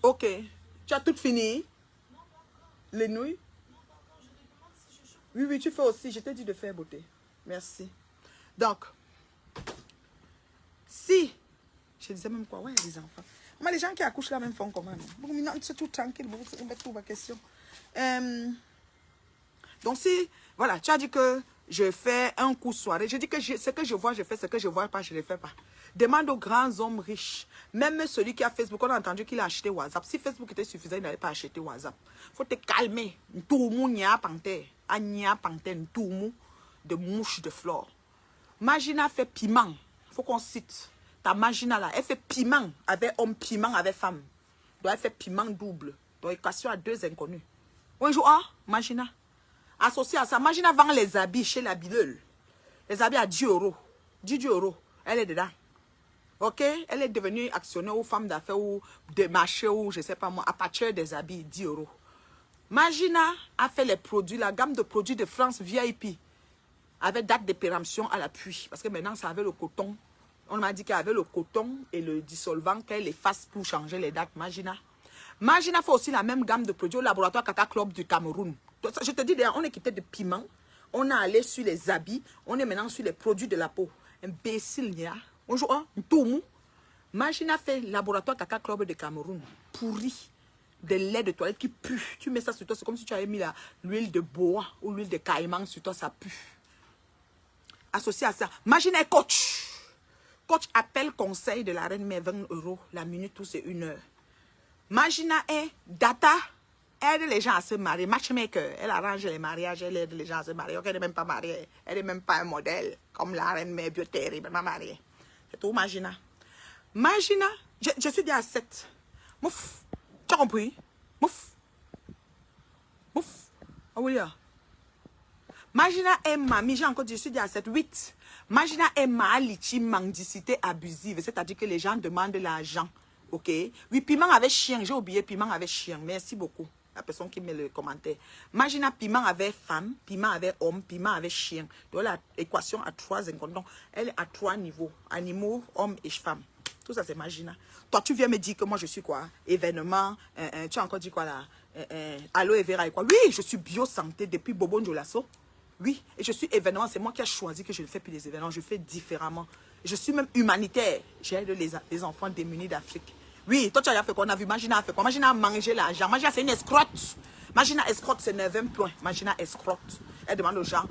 Ok. Tu as tout fini? Les nouilles? Oui, oui, tu fais aussi. Je t'ai dit de faire beauté. Merci. Donc, si... Je disais même quoi? Ouais, il y a des enfants. Mais les gens qui accouchent là même font comment? Non, c'est tout tranquille. Vous mettez tout ma question. Donc, si... Voilà, tu as dit que je fais un coup soirée. Je dis que ce que je vois, je fais. Ce que je vois pas, je ne le fais pas. Demande aux grands hommes riches. Même celui qui a Facebook, on a entendu qu'il a acheté WhatsApp. Si Facebook était suffisant, il n'allait pas acheter WhatsApp. Il faut te calmer. Tout le monde n'y a panthère. Anya panthère, tout le monde de mouches de flore. Magina fait piment. Il faut qu'on cite. Ta Magina là, elle fait piment avec homme, piment avec femme. Donc elle fait piment double. Donc équation à 2 inconnus. Bonjour, Magina. Associé à ça, Magina vend les habits chez la Bileul. Les habits à 10 €. 10 €. Elle est dedans. Ok? Elle est devenue actionnaire ou femme d'affaires ou de marché ou je ne sais pas moi, à partir des habits, 10 €. Magina a fait les produits, la gamme de produits de France VIP. Avec date de péremption à l'appui. Parce que maintenant, ça avait le coton. On m'a dit qu'il y avait le coton et le dissolvant qu'elle efface pour changer les dates. Magina. Magina fait aussi la même gamme de produits au laboratoire Kata Club du Cameroun. Je te dis, on est quitté de piment. On est allé sur les habits. On est maintenant sur les produits de la peau. Imbécile, nia. Bonjour, tout mou. Magina fait laboratoire Kaka Club de Cameroun. Pourri. De lait de toilette qui pue. Tu mets ça sur toi. C'est comme si tu avais mis l'huile de bois ou l'huile de caïman sur toi. Ça pue. Associé à ça. Magina est coach. Coach appelle conseil de la reine, mais 20 € la minute ou c'est 1 heure. Magina est data. Elle aide les gens à se marier. Matchmaker. Elle arrange les mariages. Elle aide les gens à se marier. Elle n'est même pas mariée. Elle n'est même pas un modèle. Comme la reine, mais bien terriblement mariée. C'est tout, Magina. Magina, je suis déjà à 7. Mouf. Tu as compris? Mouf. Mouf. Ah oui, là. Magina est mamie. J'ai encore dit, je suis déjà à 7. 8. Magina est malichi, mendicité abusive. C'est-à-dire que les gens demandent l'argent. Ok? Oui, piment avec chien. J'ai oublié piment avec chien. Merci beaucoup. La personne qui met le commentaire. Magina, piment avec femme, piment avec homme, piment avec chien. Donc l'équation à 3 inconvénients. Elle est à 3 niveaux. Animaux, hommes et femmes. Tout ça, c'est Magina. Toi, tu viens me dire que moi, je suis quoi? Événement. Tu as encore dit quoi là? Aloe vera et quoi? Oui, je suis bio-santé depuis Bobon Jolasso. Oui, et je suis événement. C'est moi qui ai choisi que je ne fais plus des événements. Je fais différemment. Je suis même humanitaire. J'aide les enfants démunis d'Afrique. Oui, toi, tu as fait quoi? On a vu Magina a fait quoi? Magina a mangé l'argent. Magina, c'est une escrotte. Magina escrotte, c'est 9e point. Magina escrotte. Elle demande aux gens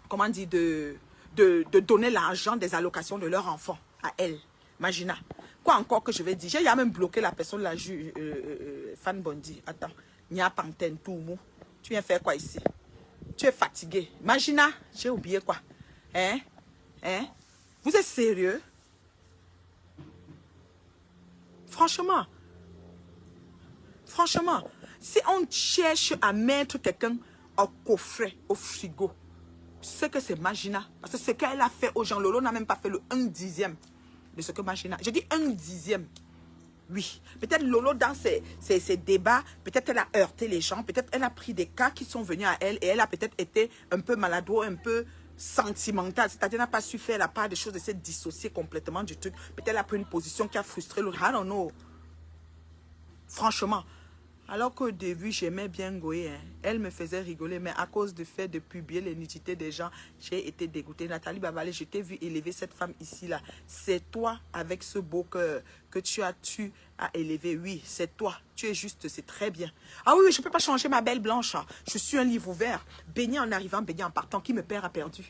comment dire, de donner l'argent des allocations de leurs enfants à elle. Magina. Quoi encore que je vais dire? J'ai même bloqué la personne, la juge, Fan Bondi. Attends. Nia Pantene, tout mou. Tu viens faire quoi ici? Tu es fatigué. Magina, j'ai oublié quoi? Hein? Hein? Vous êtes sérieux? Franchement, si on cherche à mettre quelqu'un au coffret, au frigo, c'est que c'est Magina. Parce que ce qu'elle a fait aux gens, Lolo n'a même pas fait le 1/10 de ce que Magina. J'ai dit 1/10. Oui. Peut-être Lolo, dans ses débats, peut-être elle a heurté les gens, peut-être elle a pris des cas qui sont venus à elle et elle a peut-être été un peu maladroit, un peu sentimentale. C'est-à-dire n'a pas su faire la part des choses et s'est dissociée complètement du truc. Peut-être elle a pris une position qui a frustré l'autre. I don't know. Franchement. Alors qu'au début, j'aimais bien Goé. Hein. Elle me faisait rigoler, mais à cause du fait de publier les nudités des gens, j'ai été dégoûtée. Nathalie Babalé, je t'ai vu élever cette femme ici, là. C'est toi, avec ce beau cœur, que tu as élevé. Oui, c'est toi. Tu es juste, c'est très bien. Ah oui, je ne peux pas changer ma belle blanche. Hein. Je suis un livre ouvert. Béni en arrivant, béni en partant. Qui me perd a perdu.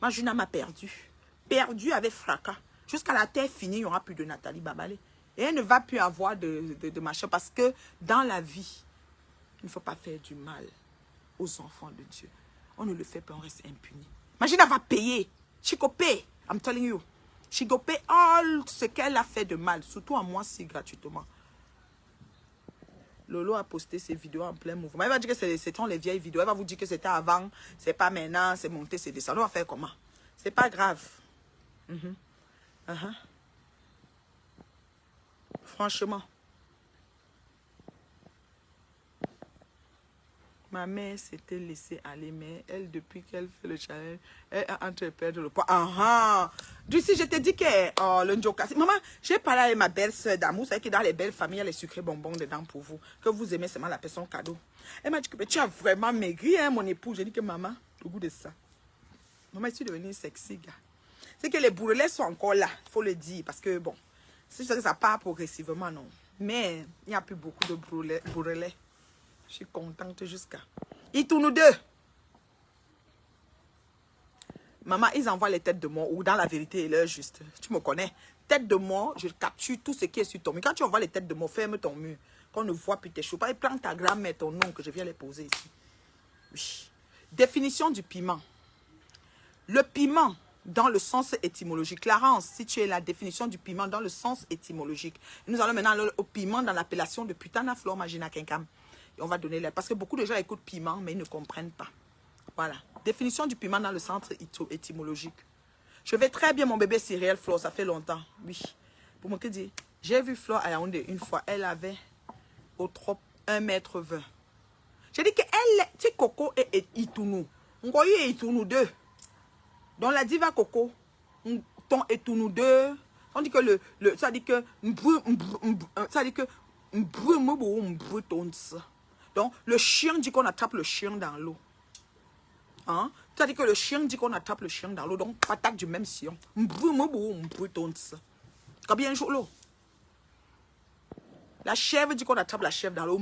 Majuna m'a perdu. Perdu avec fracas. Jusqu'à la terre finie, il n'y aura plus de Nathalie Babalé. Et elle ne va plus avoir de machin parce que dans la vie, il ne faut pas faire du mal aux enfants de Dieu. On ne le fait pas, on reste impuni. Imagine, elle va payer. She go pay. I'm telling you. She go pay all ce qu'elle a fait de mal, surtout à moi si gratuitement. Lolo a posté ses vidéos en plein mouvement. Elle va dire que c'était les vieilles vidéos. Elle va vous dire que c'était avant, c'est pas maintenant, c'est monté, c'est descendu. On va faire comment? C'est pas grave. Franchement. Ma mère s'était laissée aller, mais elle, depuis qu'elle fait le challenge, elle a entreperdre le poids. D'ici, je te dis que le njoka. Maman, j'ai parlé avec ma belle-sœur d'amour. Vous savez que dans les belles familles, il y a les sucrés bonbons dedans pour vous. Que vous aimez seulement la personne cadeau. Elle m'a dit que tu as vraiment maigri, hein, mon époux. J'ai dit que maman, le goût de ça. Maman, je suis devenue sexy, gars. C'est que les bourrelets sont encore là, il faut le dire. Parce que, bon, c'est sûr que ça part progressivement, non. Mais il n'y a plus beaucoup de bourrelets. Je suis contente jusqu'à... Ils tournent deux. Maman, ils envoient les têtes de mort. Ou dans la vérité, il est juste. Tu me connais. Tête de mort, je capture tout ce qui est sur ton mur. Quand tu envoies les têtes de mort, ferme ton mur. Qu'on ne voit plus tes cheveux. Et prends ta grand-mère, ton nom, que je viens les poser ici. Oui. Définition du piment. Le piment, dans le sens étymologique. Clarence, si tu es la définition du piment dans le sens étymologique. Nous allons maintenant au piment dans l'appellation de putana flor magina quincam. Et on va donner l'air. Parce que beaucoup de gens écoutent piment, mais ils ne comprennent pas. Voilà. Définition du piment dans le centre étymologique. Je vais très bien, mon bébé Cyrielle Flore, ça fait longtemps. Oui. Pour moi, que dire, j'ai vu Flore à Yaoundé une fois. Elle avait au trop 1,20 m. J'ai dit qu'elle, tu sais, Coco et Itounou. On voyait Itounou 2. Donc la diva Coco, ton Itounou 2. On dit que ça dit que ça dit que donc le chien dit qu'on attrape le chien dans l'eau. Hein? Ça dit que le chien dit qu'on attrape le chien dans l'eau. Donc patate du même sillon. Combien de jours l'eau? La chèvre dit qu'on attrape la chèvre dans l'eau.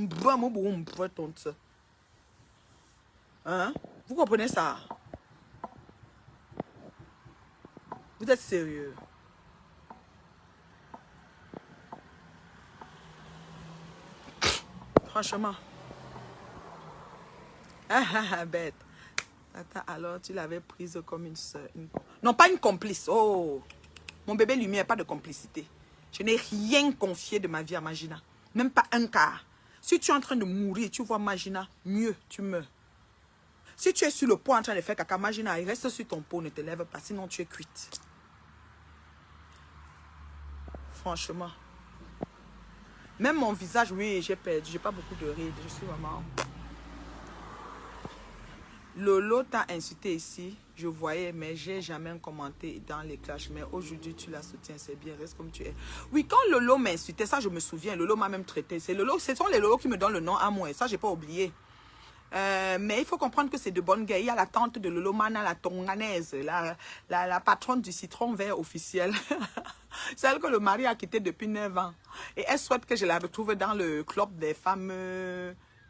Hein? Vous comprenez ça? Vous êtes sérieux? Franchement. Bête. Attends, alors tu l'avais prise comme une soeur. Non, pas une complice. Oh. Mon bébé lumière, pas de complicité. Je n'ai rien confié de ma vie à Magina. Même pas un quart. Si tu es en train de mourir, tu vois Magina, mieux tu meurs. Si tu es sur le pot en train de faire caca, Magina, reste sur ton pot, ne te lève pas, sinon tu es cuite. Franchement. Même mon visage, oui, j'ai perdu. J'ai pas beaucoup de rides. Je suis vraiment... Lolo t'a insulté ici. Je voyais, mais j'ai jamais commenté dans les clashs. Mais aujourd'hui, tu la soutiens. C'est bien. Reste comme tu es. Oui, quand Lolo m'insultait, ça, je me souviens. Lolo m'a même traité. C'est Lolo. Ce sont les Lolo qui me donnent le nom à moi. Ça, j'ai pas oublié. Mais il faut comprendre que c'est de bonnes guerres. Il y a la tante de Lolo Mana, la tonganaise, la patronne du citron vert officiel. Celle que le mari a quittée depuis 9 ans. Et elle souhaite que je la retrouve dans le club des femmes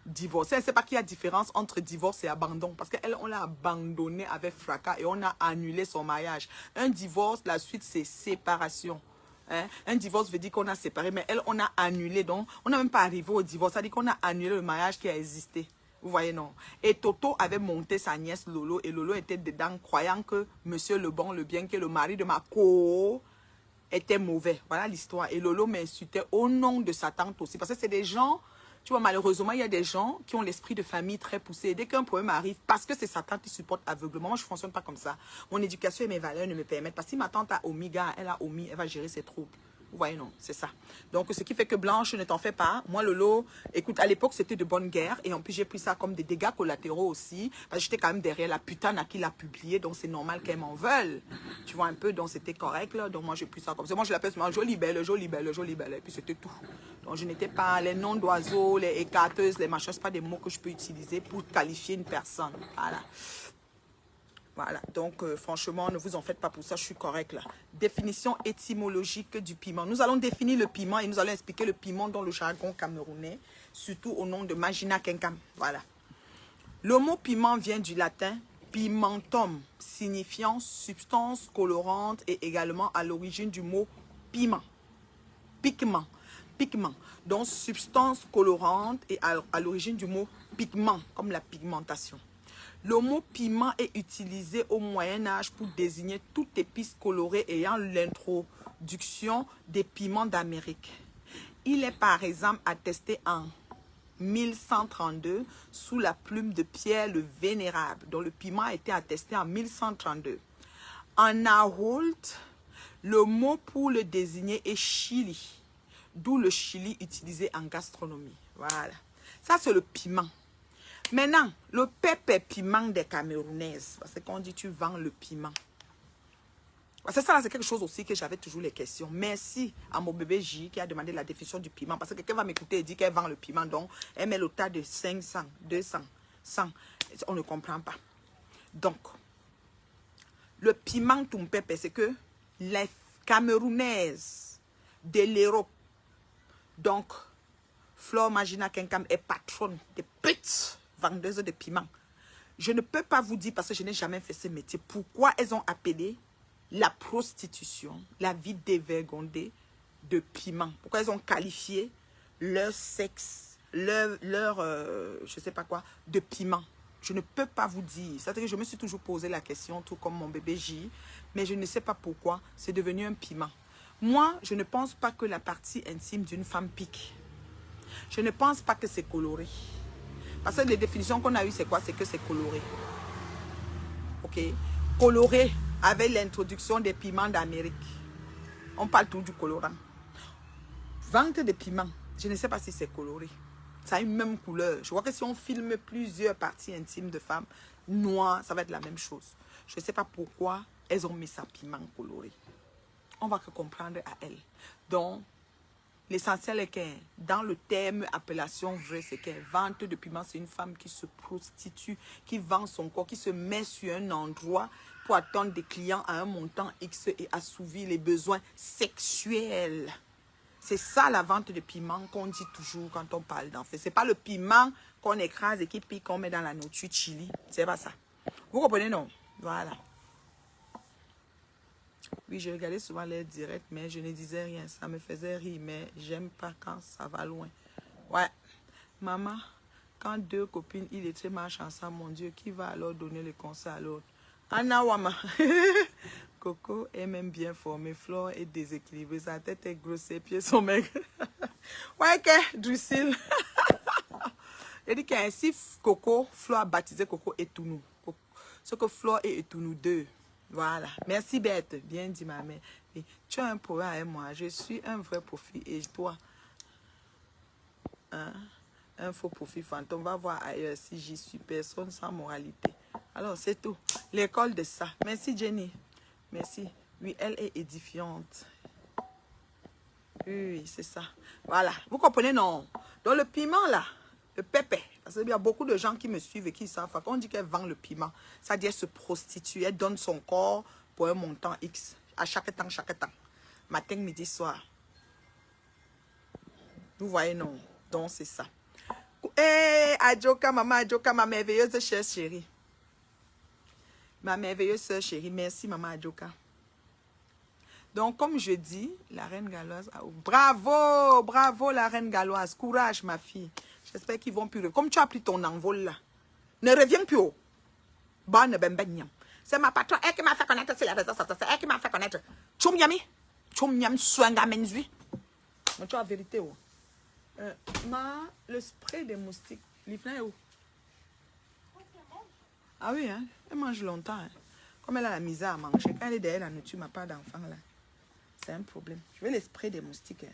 divorcées. Elle ne sait pas qu'il y a différence entre divorce et abandon. Parce qu'elle, on l'a abandonnée avec fracas et on a annulé son mariage. Un divorce, la suite, c'est séparation. Hein? Un divorce veut dire qu'on a séparé, mais elle, on a annulé. Donc, on n'a même pas arrivé au divorce. Ça dit qu'on a annulé le mariage qui a existé. Vous voyez, non? Et Toto avait monté sa nièce Lolo et Lolo était dedans, croyant que monsieur le bon, le bien, que le mari de ma co était mauvais. Voilà l'histoire. Et Lolo m'insultait au nom de sa tante aussi. Parce que c'est des gens, tu vois, malheureusement, il y a des gens qui ont l'esprit de famille très poussé. Et dès qu'un problème arrive, parce que c'est sa tante qui supporte aveuglement, moi, je ne fonctionne pas comme ça. Mon éducation et mes valeurs ne me permettent pas. Si ma tante a Omiga, elle a Omi, elle va gérer ses troubles. Vous voyez, non, c'est ça. Donc, ce qui fait que Blanche, ne t'en fais pas. Moi, Lolo, écoute, à l'époque, c'était de bonne guerre. Et en plus, j'ai pris ça comme des dégâts collatéraux aussi. Parce que j'étais quand même derrière la putain à qui l'a publié. Donc, c'est normal qu'elle m'en veuille. Tu vois un peu, donc c'était correct, là. Donc, moi, j'ai pris ça comme ça. Moi, je l'appelle seulement jolie belle, jolie belle, jolie belle. Et puis, c'était tout. Donc, je n'étais pas les noms d'oiseaux, les écarteuses, les machins. Ce pas des mots que je peux utiliser pour qualifier une personne. Voilà. Voilà, donc franchement, ne vous en faites pas pour ça, je suis correcte là. Définition étymologique du piment. Nous allons définir le piment et nous allons expliquer le piment dans le jargon camerounais, surtout au nom de Magina Kenkam. Voilà. Le mot piment vient du latin pimentum, signifiant substance colorante et également à l'origine du mot piment. Pigment. Pigment. Donc substance colorante et à l'origine du mot pigment, comme la pigmentation. Le mot piment est utilisé au Moyen-Âge pour désigner toute épice colorée ayant l'introduction des piments d'Amérique. Il est par exemple attesté en 1132 sous la plume de Pierre le Vénérable, dont le piment a été attesté en 1132. En Nahuatl, le mot pour le désigner est chili, d'où le chili utilisé en gastronomie. Voilà. Ça, c'est le piment. Maintenant, le pépé piment des Camerounaises. Parce que quand on dit tu vends le piment. C'est ça, c'est quelque chose aussi que j'avais toujours les questions. Merci à mon bébé J qui a demandé la définition du piment. Parce que quelqu'un va m'écouter et dit qu'elle vend le piment. Donc, elle met le tas de 500, 200, 100. On ne comprend pas. Donc, le piment tumpépé, c'est que les Camerounaises de l'Europe, donc, Flore Magina Kenkam est patronne des petites vendeuses de piment. Je ne peux pas vous dire, parce que je n'ai jamais fait ce métier, pourquoi elles ont appelé la prostitution, la vie dévergondée de piment. Pourquoi elles ont qualifié leur sexe, leur je sais pas quoi, de piment. Je ne peux pas vous dire. C'est-à-dire que je me suis toujours posé la question, tout comme mon bébé J, mais je ne sais pas pourquoi c'est devenu un piment. Moi, je ne pense pas que la partie intime d'une femme pique. Je ne pense pas que c'est coloré. Parce que les définitions qu'on a eues, c'est quoi? C'est que c'est coloré. Ok? Coloré avec l'introduction des piments d'Amérique. On parle tout du colorant. Vente de piments, je ne sais pas si c'est coloré. Ça a une même couleur. Je vois que si on filme plusieurs parties intimes de femmes noires, ça va être la même chose. Je ne sais pas pourquoi elles ont mis ça piment coloré. On va que comprendre à elles. Donc, l'essentiel est que dans le terme appellation vraie, c'est que vente de piment, c'est une femme qui se prostitue, qui vend son corps, qui se met sur un endroit pour attendre des clients à un montant X et assouvir les besoins sexuels. C'est ça la vente de piment qu'on dit toujours quand on parle d'en fait. Ce n'est pas le piment qu'on écrase et qui pique, qu'on met dans la nourriture chili. C'est pas ça. Vous comprenez, non? Voilà. Oui, je regardais souvent les directs, mais je ne disais rien. Ça me faisait rire, mais j'aime pas quand ça va loin. Ouais. Maman, quand deux copines illettrées marchent ensemble, mon Dieu, qui va alors donner le conseil à l'autre? Anna Wama. Coco est même bien formée. Flore est déséquilibrée. Sa tête est grosse, ses pieds sont maigres. Ouais, que Drusille. Elle dit qu'ainsi, Coco, Flore a baptisé Coco et Tounou. Ce que Flore et Tounou deux. Voilà. Merci Bête. Bien dit ma mère. Et tu as un problème avec moi. Je suis un vrai profil. Et toi, un faux profil fantôme. Va voir ailleurs si j'y suis. Personne sans moralité. Alors, c'est tout. L'école de ça. Merci Jenny. Merci. Oui, elle est édifiante. Oui, c'est ça. Voilà. Vous comprenez, non? Donc, le piment, là, le pépé. Parce qu'il y a beaucoup de gens qui me suivent et qui savent. Quand on dit qu'elle vend le piment, ça dit qu'elle se prostitue. Elle donne son corps pour un montant X. À chaque temps, chaque temps. Matin, midi, soir. Vous voyez, non? Donc, c'est ça. Hé, Adjoka, ma merveilleuse chère chérie. Ma merveilleuse soeur chérie. Merci, maman Adjoka. Donc, comme je dis, la reine galloise a ouvert. Bravo, bravo la reine galloise. Courage, ma fille. J'espère qu'ils vont plus. Comme tu as pris ton envol là, ne reviens plus haut. Bonne bembeniam. C'est ma patronne, elle qui m'a fait connaître, c'est la raison, c'est elle qui m'a fait connaître. Tchoum yami, swanga menzui. Mais tu as la vérité, oh. Le spray des moustiques, l'ifna est où? Ah oui, hein, elle mange longtemps. Hein. Comme elle a la misère à manger, quand elle est derrière la nourriture, ma part d'enfant là, c'est un problème. Je veux les sprays des moustiques. Hein.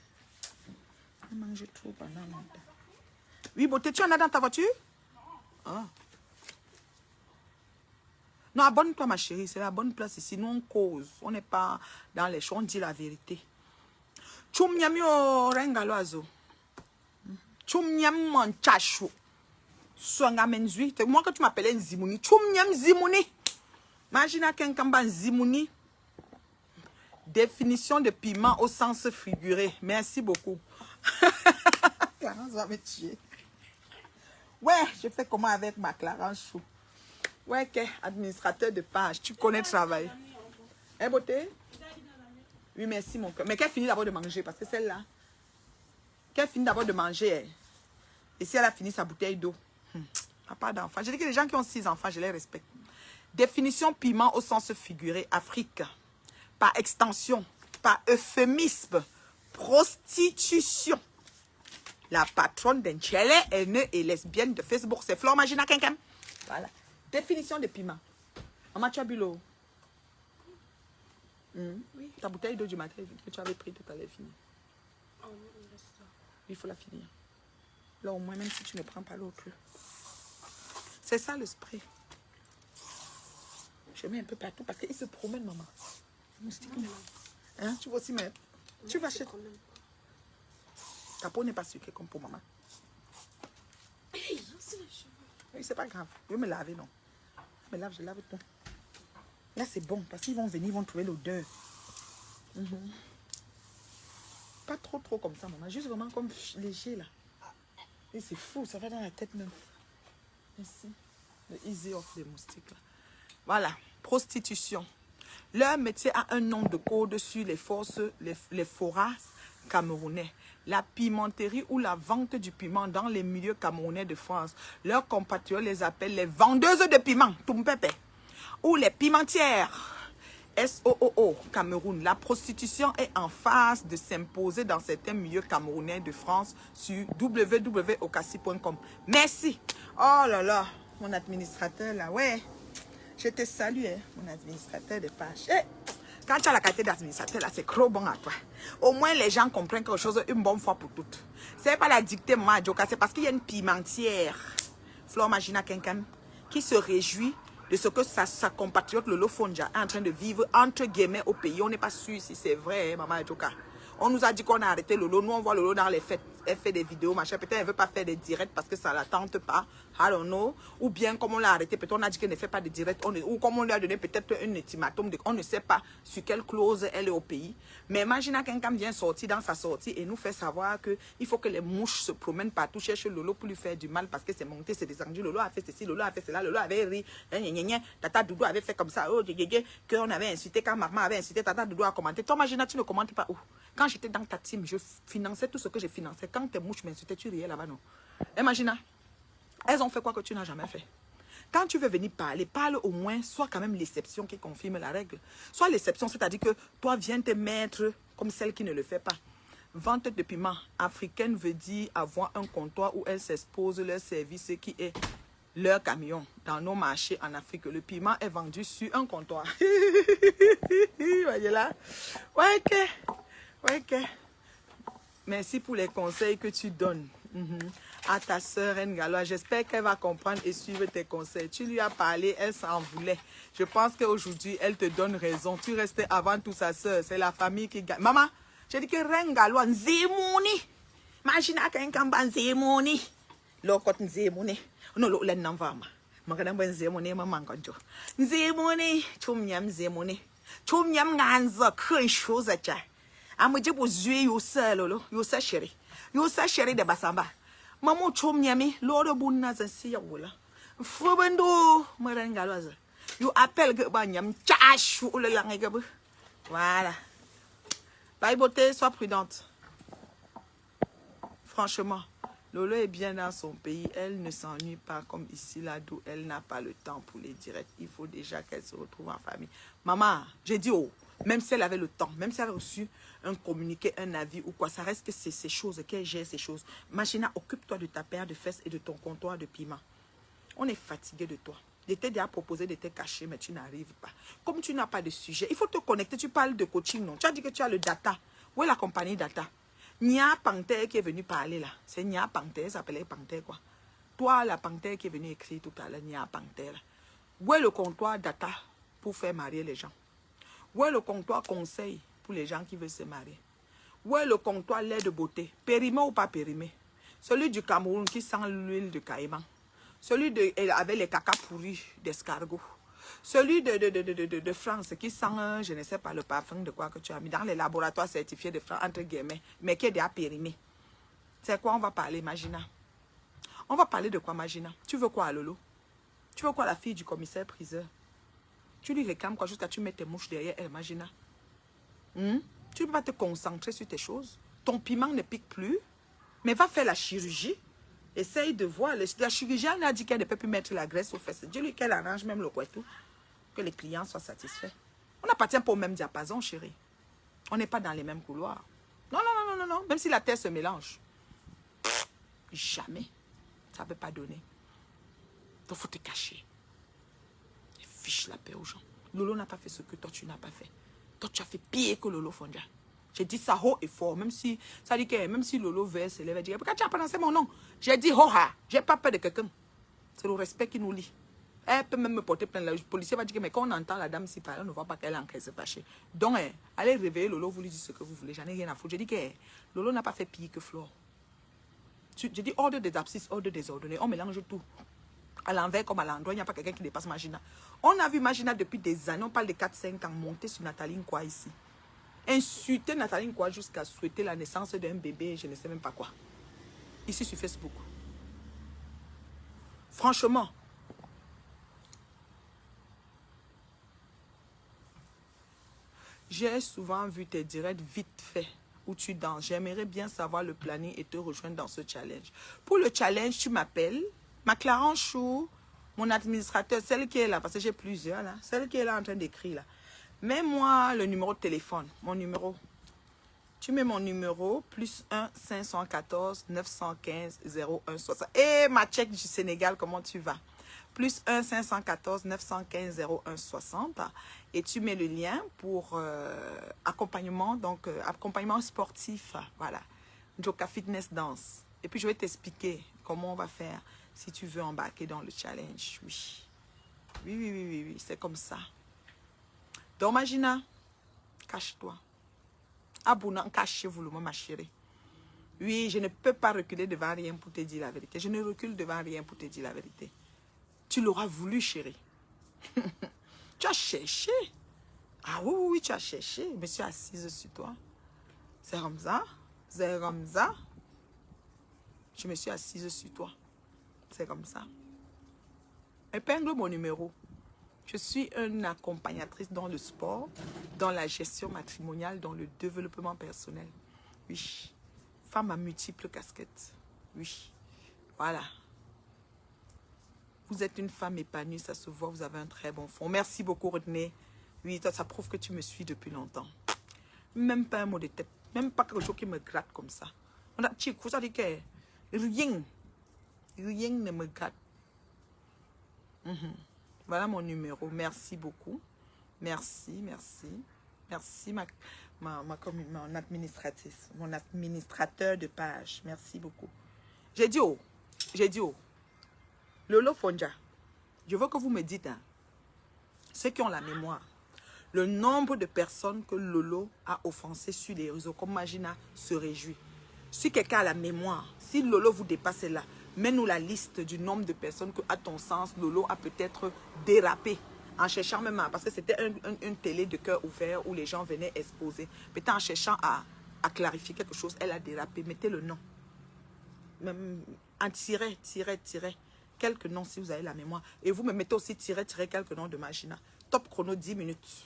Elle mange trop pendant longtemps. Oui, beauté, tu en as dans ta voiture? Ah. Non, abonne-toi, ma chérie. C'est la bonne place ici. Nous, on cause. On n'est pas dans les choses. On dit la vérité. Tchoum nyam yo rengaloazo. Tchoum nyam mon chachou. Swanga menzui. C'est moi que tu m'appelais Zimouni. Tchoum nyam Zimouni. Imagine quelqu'un ban Zimouni. Définition de piment au sens figuré. Merci beaucoup. Clarence va me tuer. Ouais, je fais comment avec ma Clarence Chou. Ouais, que administrateur de page, tu connais le travail. Hein, beauté? Oui, merci, mon cœur. Mais qu'elle finit d'abord de manger, parce que celle-là, qu'elle finit d'abord de manger, et si elle a fini sa bouteille d'eau, pas d'enfant. Je dis que les gens qui ont 6 enfants, je les respecte. Définition piment au sens figuré, Afrique. Par extension, par euphémisme, prostitution. La patronne d'Enchele est née et lesbienne de Facebook. C'est Flore Magina Kenkem. Voilà. Définition de piment. Maman, tu as bu l'eau? Oui. Ta bouteille d'eau du matin que tu avais pris tout à l'heure fini. Oh, il reste ça. Il faut la finir. Là, au moins, même si tu ne prends pas l'autre. C'est ça le spray. Je mets un peu partout parce qu'il se promène, maman. Hein? Tu vas aussi mettre. Tu vas acheter. Ta peau n'est pas sucrée comme pour maman. Hey, c'est les cheveux. Oui, c'est pas grave. Je vais me laver, non. Je me lave, je lave tout. Là, c'est bon parce qu'ils vont venir, ils vont trouver l'odeur. Pas trop comme ça, maman. Juste vraiment comme léger, là. Et c'est fou, ça va dans la tête même. Ici. Le easy off des moustiques, là. Voilà. Prostitution. Leur métier a un nom de code sur les forces, les forats camerounais. La pimenterie ou la vente du piment dans les milieux camerounais de France. Leurs compatriotes les appellent les vendeuses de piment, Tumpépé, ou les pimentières. SOOO, Cameroun. La prostitution est en phase de s'imposer dans certains milieux camerounais de France sur www.ocassi.com. Merci. Oh là là, mon administrateur là, ouais. Je te salue, hein, mon administrateur de page. Hey, quand tu as la qualité d'administrateur là, c'est trop bon à toi. Au moins les gens comprennent quelque chose une bonne fois pour toutes. C'est pas la dictée, maman Adjoka, c'est parce qu'il y a une pimentière, Flore Magina Kenkan, qui se réjouit de ce que sa compatriote Lolo Fonja est en train de vivre entre guillemets au pays. On n'est pas sûr si c'est vrai, hein, maman Adjoka. On nous a dit qu'on a arrêté Lolo. Nous, on voit Lolo dans les fêtes. Elle fait des vidéos, machin. Peut-être elle ne veut pas faire des directs parce que ça ne la tente pas. I don't know. Ou bien, comme on l'a arrêté, peut-être on a dit qu'elle ne fait pas de direct. Ou comme on lui a donné peut-être un ultimatum. On ne sait pas sur quelle clause elle est au pays. Mais imagine quelqu'un vient sortir dans sa sortie et nous fait savoir qu'il faut que les mouches se promènent partout, chercher Lolo pour lui faire du mal parce que c'est monté, c'est descendu. Lolo a fait ceci, Lolo a fait cela, Lolo avait ri. Tata Doudou avait fait comme ça. Oh, qu'on avait incité, quand maman avait incité, Tata Doudou a commenté. Toi, imagine, tu ne commentes pas où? Quand j'étais dans ta team, je finançais tout ce que je finançais. Quand tes mouches m'insultaient, tu riais là-bas, non? Imagine, elles ont fait quoi que tu n'as jamais fait. Quand tu veux venir parler, parle au moins, soit quand même l'exception qui confirme la règle. Soit l'exception, c'est-à-dire que toi, viens te mettre comme celle qui ne le fait pas. Vente de piment africaine veut dire avoir un comptoir où elles s'exposent leur service qui est leur camion dans nos marchés en Afrique. Le piment est vendu sur un comptoir. Voyez là? Ouais, ok. Ouais, ok. Merci pour les conseils que tu donnes à ta sœur Ngaloa. J'espère qu'elle va comprendre et suivre tes conseils. Tu lui as parlé, elle s'en voulait. Je pense qu'aujourd'hui, elle te donne raison. Tu restais avant tout sa sœur. C'est la famille qui gagne. Maman, j'ai dit que Ngaloa, Nzimouni. Imagine quelqu'un qui Nzimouni. Lokot Nzimouni. Non, l'autre n'en va pas. Magana ben Nzimouni, maman kanjo. Nzimouni, chumyam Nzimouni. Chumyam nganza, kren chose à tcha. Amouje pour jouer yosa lolo, yosa chéri de basamba. Maman chumyami, l'autre bouna zansi yaoula. Fobendo, marangaloise. You appelle que banyam chachou le langue. Voilà. Bye beauté, sois prudente. Franchement, Lolo est bien dans son pays. Elle ne s'ennuie pas comme ici, là, d'où elle n'a pas le temps pour les directs. Il faut déjà qu'elle se retrouve en famille. Maman, j'ai dit, oh, même si elle avait le temps, même si elle avait reçu un communiqué, un avis ou quoi, ça reste que c'est ces choses, qu'elle gère ces choses. Machina, occupe-toi de ta paire de fesses et de ton comptoir de piment. On est fatigué de toi. Je t'ai déjà proposé de te cacher, mais tu n'arrives pas. Comme tu n'as pas de sujet, il faut te connecter. Tu parles de coaching, non? Tu as dit que tu as le data. Où est la compagnie data? Nia Panthère qui est venue parler là. C'est Nia Panthère, ça s'appelait Panthère quoi. Toi, la Panthère qui est venue écrire tout à l'heure, Nia Panthère. Où est le comptoir data pour faire marier les gens? Où est le comptoir conseil pour les gens qui veulent se marier? Où est le comptoir lait de beauté? Périmé ou pas périmé? Celui du Cameroun qui sent l'huile de caïman. Celui avec les caca pourris d'escargot. Celui de France qui sent, je ne sais pas, le parfum de quoi que tu as mis dans les laboratoires certifiés de France, entre guillemets, mais qui est déjà périmé. C'est quoi on va parler, Magina? On va parler de quoi, Magina? Tu veux quoi, Lolo? Tu veux quoi, la fille du commissaire priseur? Tu lui réclames quoi jusqu'à tu mets tes mouches derrière elle, Magina? Tu ne peux pas te concentrer sur tes choses? Ton piment ne pique plus, mais va faire la chirurgie. Essaye de voir. La chirurgienne a dit qu'elle ne peut plus mettre la graisse aux fesses. Dis-lui qu'elle arrange même le couettou. Que les clients soient satisfaits. On n'appartient pas au même diapason, chérie. On n'est pas dans les mêmes couloirs. Non, non, non, non, non, non. Même si la terre se mélange. Jamais. Ça ne peut pas donner. Donc, il faut te cacher. Et fiche la paix aux gens. Lolo n'a pas fait ce que toi, tu n'as pas fait. Toi, tu as fait pire que Lolo Fondia. J'ai dit ça haut et fort, même si ça dit que même si Lolo veut se lever, dire pourquoi tu as prononcé mon nom? J'ai dit ho-ha, j'ai pas peur de quelqu'un. C'est le respect qui nous lie. Elle peut même me porter plainte. Le policier va dire que mais quand on entend la dame si parler, on ne voit pas qu'elle est en train de se fâcher. Donc, allez réveiller Lolo, vous lui dites ce que vous voulez. J'en ai rien à foutre. J'ai dit que Lolo n'a pas fait pire que Flore. J'ai dit ordre des abscisses, ordre désordonné. On mélange tout. À l'envers comme à l'endroit, il n'y a pas quelqu'un qui dépasse Magina. On a vu Magina depuis des années, on parle de 4-5 ans, monter sur Nathalie Nkwa ici. Insulter Nathalie Nkwa jusqu'à souhaiter la naissance d'un bébé, je ne sais même pas quoi. Ici sur Facebook. Franchement. J'ai souvent vu tes directs vite fait où tu danses. J'aimerais bien savoir le planning et te rejoindre dans ce challenge. Pour le challenge, tu m'appelles. McLaren Chou, mon administrateur, celle qui est là, parce que j'ai plusieurs là. Celle qui est là en train d'écrire là. Mets-moi le numéro de téléphone, mon numéro. Tu mets mon numéro, plus 1 514 915 0160. Et ma tchèque du Sénégal, comment tu vas? Plus 1 514 915 0160. Et tu mets le lien pour accompagnement, donc accompagnement sportif. Voilà. Joka Fitness Dance. Et puis je vais t'expliquer comment on va faire si tu veux embarquer dans le challenge. Oui. Oui, oui, oui, oui, oui. C'est comme ça. Donc, Magina, cache-toi. Abounan, cachez-vous, ma chérie. Oui, je ne peux pas reculer devant rien pour te dire la vérité. Je ne recule devant rien pour te dire la vérité. Tu l'auras voulu, chérie. Tu as cherché. Ah oui, oui, oui, tu as cherché. Je me suis assise sur toi. C'est comme ça. C'est comme ça. Je me suis assise sur toi. C'est comme ça. Épingle mon numéro. Je suis une accompagnatrice dans le sport, dans la gestion matrimoniale, dans le développement personnel. Oui. Femme à multiples casquettes. Oui. Voilà. Vous êtes une femme épanouie, ça se voit, vous avez un très bon fond. Merci beaucoup, René. Oui, toi, ça prouve que tu me suis depuis longtemps. Même pas un mot de tête. Même pas quelque chose qui me gratte comme ça. On a chico, ça dit que rien ne me gratte. Voilà mon numéro. Merci beaucoup. Merci, merci. Merci, mon administratrice, mon administrateur de page. Merci beaucoup. J'ai dit oh. Lolo Fondia, je veux que vous me dites, hein, ceux qui ont la mémoire, le nombre de personnes que Lolo a offensé sur les réseaux, comme Magina se réjouit. Si quelqu'un a la mémoire, si Lolo vous dépasse là, mets-nous la liste du nombre de personnes que, à ton sens, Lolo a peut-être dérapé. En cherchant même, parce que c'était une télé de cœur ouvert où les gens venaient exposer. Peut-être en cherchant à clarifier quelque chose, elle a dérapé. Mettez le nom. Même en tiret. Quelques noms si vous avez la mémoire. Et vous me mettez aussi tirer quelques noms de Magina. Top chrono, 10 minutes.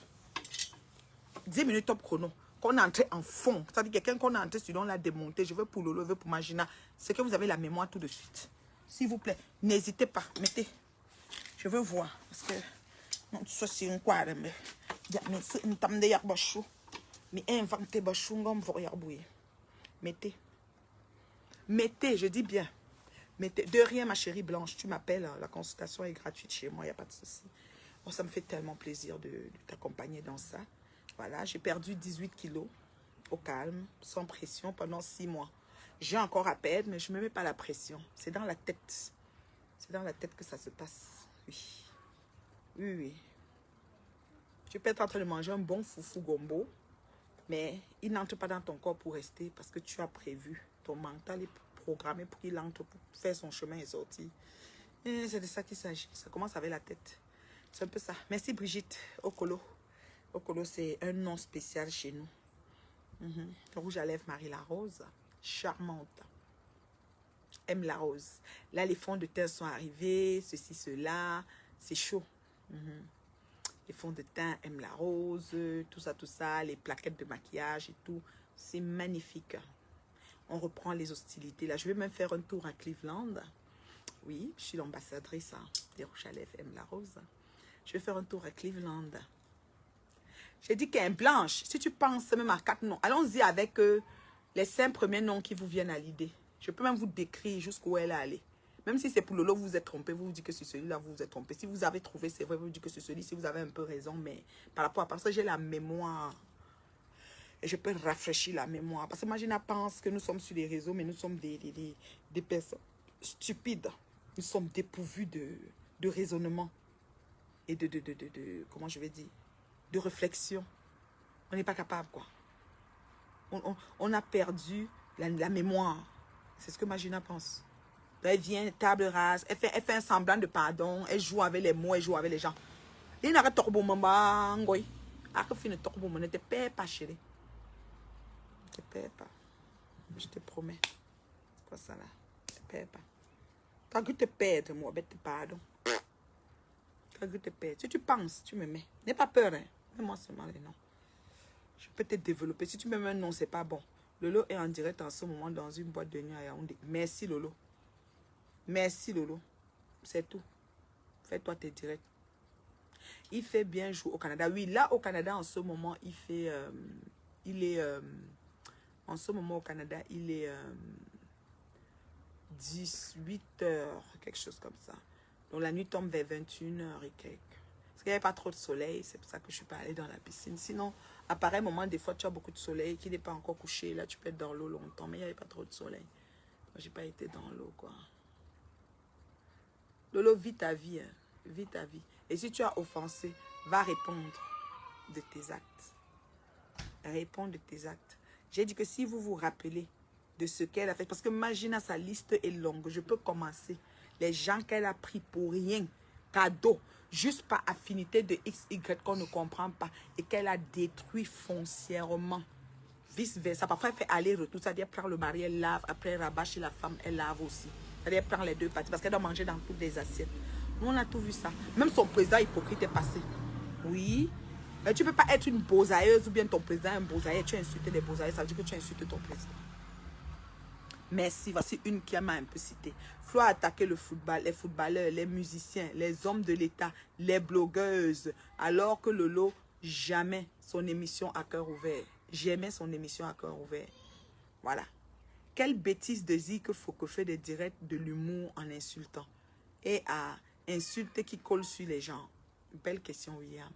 10 minutes top chrono. qu'on est entré en fond. C'est-à-dire quelqu'un qu'on est entré sur, on l'a démonté. Je veux pour Lolo, je veux pour Magina. C'est que vous avez la mémoire tout de suite. S'il vous plaît, n'hésitez pas. Mettez. Je veux voir. Parce que... non, tu sois sur un quoi, mais... mais c'est une tame de yarbachou. Mais inventez bachou, comme vous regardez. Mettez. Mettez, je dis bien. Mettez. De rien, ma chérie Blanche. Tu m'appelles. La consultation est gratuite chez moi. Il n'y a pas de souci. Bon, ça me fait tellement plaisir de t'accompagner dans ça. Voilà, j'ai perdu 18 kilos au calme, sans pression, pendant 6 mois. J'ai encore à perdre, mais je ne me mets pas la pression. C'est dans la tête. C'est dans la tête que ça se passe. Oui. Oui, oui. Tu peux être en train de manger un bon foufou gombo, mais il n'entre pas dans ton corps pour rester parce que tu as prévu. Ton mental est programmé pour qu'il entre, pour faire son chemin et sortir. C'est de ça qu'il s'agit. Ça commence avec la tête. C'est un peu ça. Merci Brigitte Okolo. Okolo, c'est un nom spécial chez nous. Rouge à lèvres Marie la Rose. Charmante. Aime la rose. Là, les fonds de teint sont arrivés. Ceci, cela. C'est chaud. Les fonds de teint aiment la rose. Tout ça, tout ça. Les plaquettes de maquillage et tout. C'est magnifique. On reprend les hostilités. Là, je vais même faire un tour à Cleveland. Oui, je suis l'ambassadrice des rouges à lèvres aime la rose. Je vais faire un tour à Cleveland. J'ai dit qu'elle est blanche. Si tu penses même à 4 noms, allons-y avec les 5 premiers noms qui vous viennent à l'idée. Je peux même vous décrire jusqu'où elle est allée. Même si c'est pour Lolo, vous vous êtes trompé, vous vous dites que c'est celui-là, vous vous êtes trompé. Si vous avez trouvé, c'est vrai, vous vous dites que c'est celui-ci, vous avez un peu raison. Mais par rapport à ça, j'ai la mémoire. Et je peux rafraîchir la mémoire. Parce que Magina pense que nous sommes sur les réseaux, mais nous sommes des personnes stupides. Nous sommes dépourvus de raisonnement. Et comment je vais dire, de réflexion. On n'est pas capable, quoi. On a perdu la mémoire. C'est ce que Magina pense. Elle vient, table rase, elle fait un semblant de pardon, elle joue avec les mots, elle joue avec les gens. Il n'a pas de torbo, maman, ngoy. Ah, que fin de torbo, ne te paie pas, chérie. Ne te paie pas. Je te promets. C'est quoi ça, là? Ne te paie pas. Quand tu te perds, moi, ben, te pardon. Quand tu te perds, si tu penses, tu me mets. N'aie pas peur, hein. Mets-moi seulement les noms. Je peux te développer. Si tu me mets un nom, c'est pas bon. Lolo est en direct en ce moment dans une boîte de nuit à Yaoundé. Merci, Lolo. Merci, Lolo. C'est tout. Fais-toi tes directs. Il fait bien jouer au Canada. Oui, là, au Canada, en ce moment, il fait... en ce moment, au Canada, il est 18 heures, quelque chose comme ça. Donc, la nuit tombe vers 21 heures et quelques. Parce qu'il n'y avait pas trop de soleil. C'est pour ça que je ne suis pas allée dans la piscine. Sinon, à pareil moment, des fois, tu as beaucoup de soleil qui n'est pas encore couché. Là, tu peux être dans l'eau longtemps. Mais il n'y avait pas trop de soleil. Moi, je n'ai pas été dans l'eau, quoi. Lolo, vis ta vie. Hein. Vis ta vie. Et si tu as offensé, va répondre de tes actes. Réponds de tes actes. J'ai dit que si vous vous rappelez de ce qu'elle a fait, parce que Magina, sa liste est longue. Je peux commencer. Les gens qu'elle a pris pour rien, cadeau, juste par affinité de XY qu'on ne comprend pas et qu'elle a détruit foncièrement. Vice-versa. Parfois, elle fait aller-retour. C'est-à-dire, elle prend le mari, elle lave. Après, elle rabâche chez la femme, elle lave aussi. C'est-à-dire, elle prend les deux parties parce qu'elle doit manger dans toutes les assiettes. Nous, on a tout vu ça. Même son président hypocrite est passé. Oui. Mais tu ne peux pas être une bosailleuse ou bien ton président est un bosailleux. Tu as insulté les bosailleux, ça veut dire que tu as insulté ton président. Merci. Voici une qui m'a un peu cité. Flo a attaqué le football, les footballeurs, les musiciens, les hommes de l'État, les blogueuses. Alors que Lolo, jamais son émission à cœur ouvert. J'aimais son émission à cœur ouvert. Voilà. Quelle bêtise de dire que faut que fait des directs de l'humour en insultant. Et à insulter qui colle sur les gens. Belle question, William.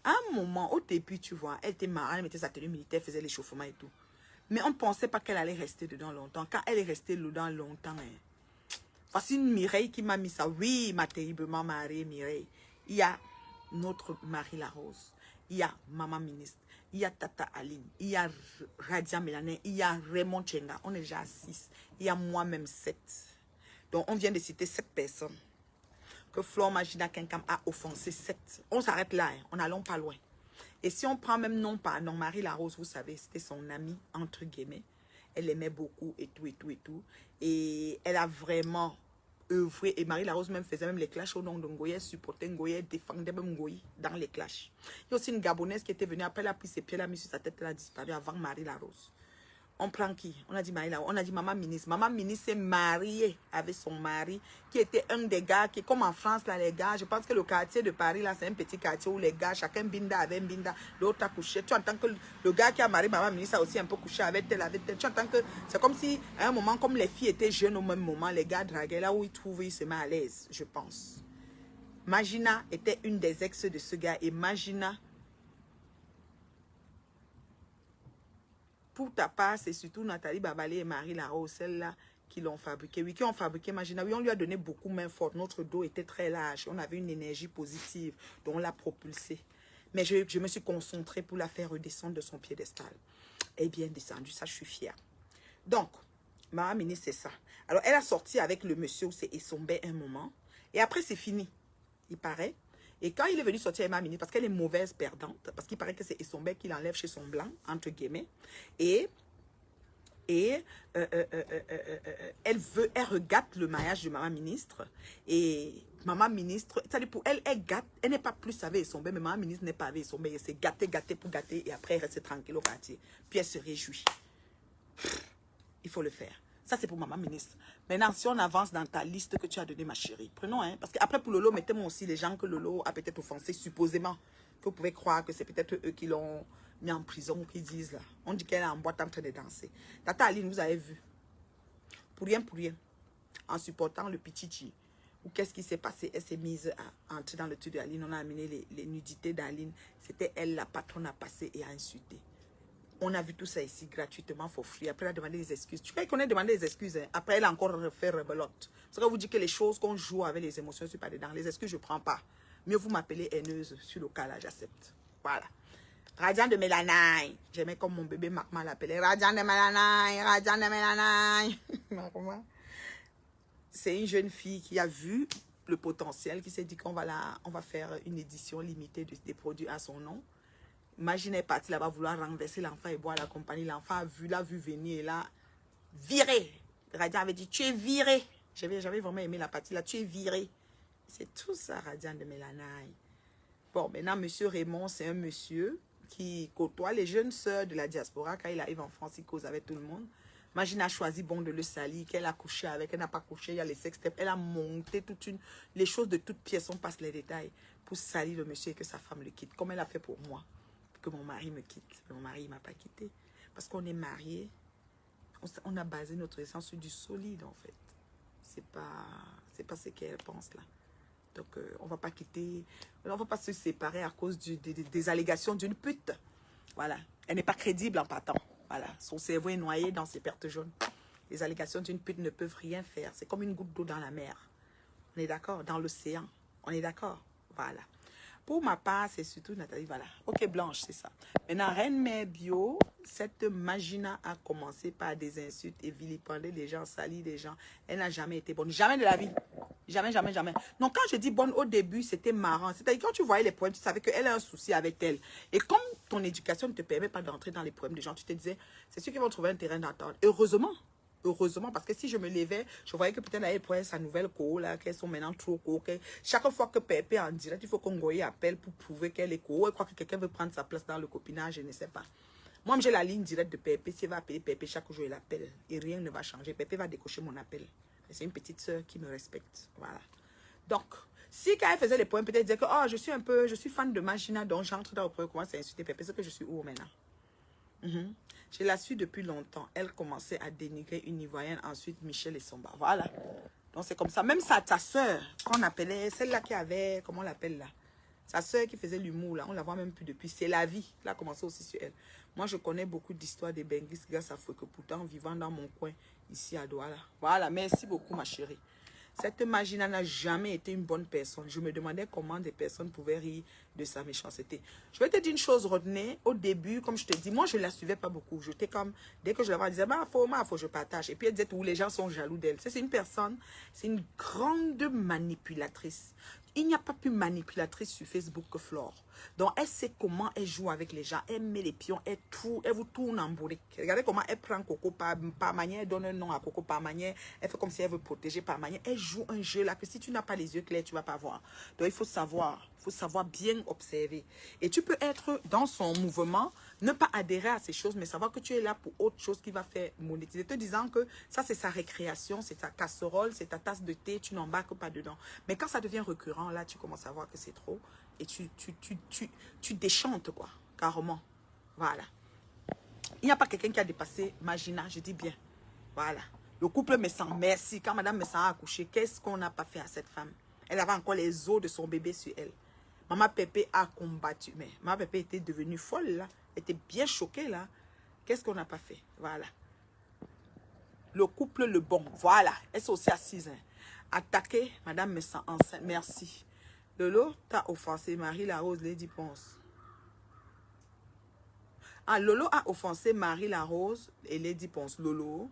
À un moment, au début, tu vois, elle était marrante, elle mettait sa tenue militaire, faisait l'échauffement et tout. Mais on ne pensait pas qu'elle allait rester dedans longtemps. Quand elle est restée dedans longtemps, hein. Voici une Mireille qui m'a mis ça. Oui, ma terriblement mariée Mireille. Il y a notre Marie la Rose. Il y a Maman Ministre. Il y a Tata Aline. Il y a Radia Mélanin. Il y a Raymond Tchenga. On est déjà à 6. Il y a moi-même 7. Donc, on vient de citer 7 personnes. Que Flore Magina Kenkam a offensé 7. On s'arrête là. Hein. On n'allons pas loin. Et si on prend même nom par nom, Marie la Rose, vous savez, c'était son amie, entre guillemets. Elle aimait beaucoup et tout, et tout, et tout. Et elle a vraiment œuvré. Et Marie Larose même faisait même les clashs au nom de Ngoye, supportait Ngoye, défendait même Ngoye dans les clashs. Il y a aussi une Gabonaise qui était venue, après elle a pris ses pieds, elle a mis sur sa tête, elle a disparu avant Marie Larose. On prend qui? On a dit Marie Larose, on a dit Maman Ministre. Maman Ministre s'est mariée avec son mari, qui était un des gars, qui comme en France, là, les gars, je pense que le quartier de Paris, là, c'est un petit quartier où les gars, chacun binda avec un binda, l'autre a couché. Tu entends que le gars qui a marié Maman Ministre a aussi un peu couché avec tel, avec tel. Tu entends que c'est comme si, à un moment, comme les filles étaient jeunes au même moment, les gars draguaient là où ils trouvaient, ils se mettent à l'aise, je pense. Magina était une des ex de ce gars, et Magina, pour ta part, c'est surtout Nathalie Babalé et Marie Larose, celles-là, qui l'ont fabriqué. Oui, qui ont fabriqué Magina. Oui, on lui a donné beaucoup main forte. Notre dos était très large. On avait une énergie positive, donc on l'a propulsée. Mais je me suis concentrée pour la faire redescendre de son piédestal. Elle est bien descendue, ça, je suis fière. Donc, Maman Ministre, c'est ça. Alors, elle a sorti avec le monsieur où c'est Essombé un moment. Et après, c'est fini, il paraît. Et quand il est venu sortir avec Maman Ministre, parce qu'elle est mauvaise perdante, parce qu'il paraît que c'est Essombé qui l'enlève chez son blanc, entre guillemets, elle regarde le mariage de Maman Ministre. Et Maman Ministre, c'est-à-dire pour elle, elle gâte, elle n'est pas plus avec Essombé, mais Maman Ministre n'est pas avec Essombé. Elle s'est gâtée, gâtée pour gâter, et après elle reste tranquille au quartier. Puis elle se réjouit. Il faut le faire. Ça, c'est pour Maman Ministre. Maintenant, si on avance dans ta liste que tu as donnée, ma chérie, prenons, hein, parce qu'après, pour Lolo, mettez-moi aussi les gens que Lolo a peut-être offensés, supposément, que vous pouvez croire que c'est peut-être eux qui l'ont mis en prison ou qui disent là. On dit qu'elle est en boîte en train de danser. Tata Aline, vous avez vu. Pour rien, en supportant le Pichichi. Ou qu'est-ce qui s'est passé? Elle s'est mise à entrer dans le truc d'Aline. On a amené les nudités d'Aline. C'était elle, la patronne, a passé et a insulté. On a vu tout ça ici gratuitement, for free. Après, elle a demandé des excuses. Tu crois qu'on a demandé des excuses, hein? Après, elle a encore refait rebelote. C'est que vous dites que les choses qu'on joue avec les émotions, je ne suis pas dedans. Les excuses, je ne prends pas. Mieux vous m'appelez haineuse. Sur le cas là, j'accepte. Voilà. Radiant de Mélanaï. J'aimais comme mon bébé Marma l'appelait. Radiant de Mélanaï, Radiant de Mélanaï. C'est une jeune fille qui a vu le potentiel, qui s'est dit qu'on va faire une édition limitée des produits à son nom. Imaginez, elle est partie là-bas vouloir renverser l'enfant et boire la compagnie. L'enfant l'a vu venir et l'a viré. Radiant avait dit, tu es viré. J'avais vraiment aimé la partie là, tu es viré. C'est tout ça, Radiant de Mélanaï. Bon, maintenant, monsieur Raymond, c'est un monsieur qui côtoie les jeunes sœurs de la diaspora. Quand il arrive en France, il cause avec tout le monde. Magina a choisi bon de le salir, qu'elle a couché avec, elle n'a pas couché, il y a les sextapes. Elle a monté les choses de toutes pièces, on passe les détails, pour salir le monsieur et que sa femme le quitte. Comme elle a fait pour moi. Que mon mari me quitte. Mais mon mari ne m'a pas quitté. Parce qu'on est mariés. On a basé notre essence sur du solide, en fait. C'est pas ce qu'elle pense, là. Donc, on ne va pas quitter. On ne va pas se séparer à cause des allégations d'une pute. Voilà. Elle n'est pas crédible en partant. Voilà. Son cerveau est noyé dans ses pertes jaunes. Les allégations d'une pute ne peuvent rien faire. C'est comme une goutte d'eau dans la mer. On est d'accord? Dans l'océan. On est d'accord? Voilà. Pour ma part, c'est surtout Nathalie, voilà. Ok, Blanche, c'est ça. Maintenant, Reine Mère Bio, cette Magina a commencé par des insultes et vilipender les gens, salir les gens. Elle n'a jamais été bonne. Jamais de la vie. Jamais, jamais, jamais. Donc, quand je dis bonne au début, c'était marrant. C'est-à-dire, quand tu voyais les problèmes, tu savais qu'elle a un souci avec elle. Et comme ton éducation ne te permet pas d'entrer dans les problèmes des gens, tu te disais, c'est sûr qu'ils vont trouver un terrain d'entente. Heureusement. Heureusement, parce que si je me levais, je voyais que peut-être elle prenait sa nouvelle co, là, qu'elles sont maintenant trop co. Chaque fois que Pépé est en direct, il faut qu'on Ngoye appelle pour prouver qu'elle est co. Elle croit que quelqu'un veut prendre sa place dans le copinage, je ne sais pas. Moi, j'ai la ligne directe de Pépé. Si elle va appeler Pépé, chaque jour, elle l'appelle. Et rien ne va changer. Pépé va décocher mon appel. C'est une petite soeur qui me respecte. Voilà. Donc, si quand elle faisait les points, peut-être elle disait que oh, je suis fan de Magina, donc j'entre dans le premier, commence à insulter Pépé. C'est que je suis où maintenant? Je la suis depuis longtemps. Elle commençait à dénigrer une Ivoirienne, ensuite Michel et Somba. Voilà. Donc c'est comme ça. Même ça, ta soeur, qu'on appelait, celle-là qui avait, comment on l'appelle là? Sa soeur qui faisait l'humour là, on la voit même plus depuis. C'est la vie. Elle a commencé aussi sur elle. Moi, je connais beaucoup d'histoires des Benguis grâce à Fouque, pourtant vivant dans mon coin, ici à Douala. Voilà, merci beaucoup ma chérie. Cette Magina n'a jamais été une bonne personne. Je me demandais comment des personnes pouvaient rire de sa méchanceté. Je vais te dire une chose, Rodney. Au début, comme je te dis, moi, je ne la suivais pas beaucoup. J'étais comme, dès que je la vois, je disais, faut, je partage. Et puis, elle disait, où les gens sont jaloux d'elle. C'est une personne, c'est une grande manipulatrice. Il n'y a pas plus manipulatrice sur Facebook que Flore. Donc, elle sait comment elle joue avec les gens. Elle met les pions, elle vous tourne en bourrique. Regardez comment elle prend Coco par manière, elle donne un nom à Coco par manière. Elle fait comme si elle veut protéger par manière. Elle joue un jeu là que si tu n'as pas les yeux clairs, tu ne vas pas voir. Donc, il faut savoir bien observer. Et tu peux être dans son mouvement, ne pas adhérer à ces choses, mais savoir que tu es là pour autre chose qui va faire monétiser. Te disant que ça, c'est sa récréation, c'est ta casserole, c'est ta tasse de thé, tu n'embarques pas dedans. Mais quand ça devient récurrent, là, tu commences à voir que c'est trop. Et tu déchantes, quoi, carrément. Voilà. Il n'y a pas quelqu'un qui a dépassé Magina, je dis bien. Voilà. Le couple me sent merci. Quand madame me sent accouchée, qu'est-ce qu'on n'a pas fait à cette femme? Elle avait encore les os de son bébé sur elle. Maman Pépé a combattu. Mais Maman Pépé était devenue folle, là. Elle était bien choquée, là. Qu'est-ce qu'on n'a pas fait? Voilà. Le couple, le bon. Voilà. Elle s'est aussi assise. Hein. Attaquer, madame me sent enceinte. Merci. Lolo, t'as offensé Marie Larose, Lady Ponce. Ah, Lolo a offensé Marie Larose et Lady Ponce. Lolo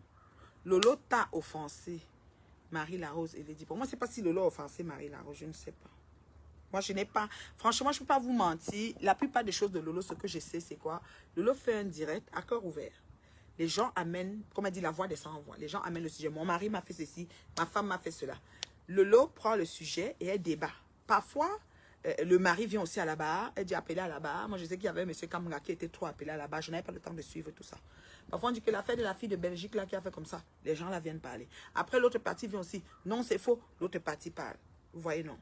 t'a offensé Marie Larose et Lady Ponce. Moi, je ne sais pas si Lolo a offensé Marie Larose, je ne sais pas. Moi, je n'ai pas... Franchement, je ne peux pas vous mentir. La plupart des choses de Lolo, ce que je sais, c'est quoi? Lolo fait un direct à cœur ouvert. Les gens amènent, comme elle dit, la voix des sans-voix. Les gens amènent le sujet. Mon mari m'a fait ceci, ma femme m'a fait cela. Lolo prend le sujet et elle débat. Parfois, le mari vient aussi à la barre. Elle dit appeler à la barre. Moi, je sais qu'il y avait un monsieur Kamga qui était trop appelé à la barre. Je n'avais pas le temps de suivre tout ça. Parfois, on dit que l'affaire de la fille de Belgique là, qui a fait comme ça, les gens là viennent parler. Après, l'autre partie vient aussi. Non, c'est faux. L'autre partie parle. Vous voyez, non.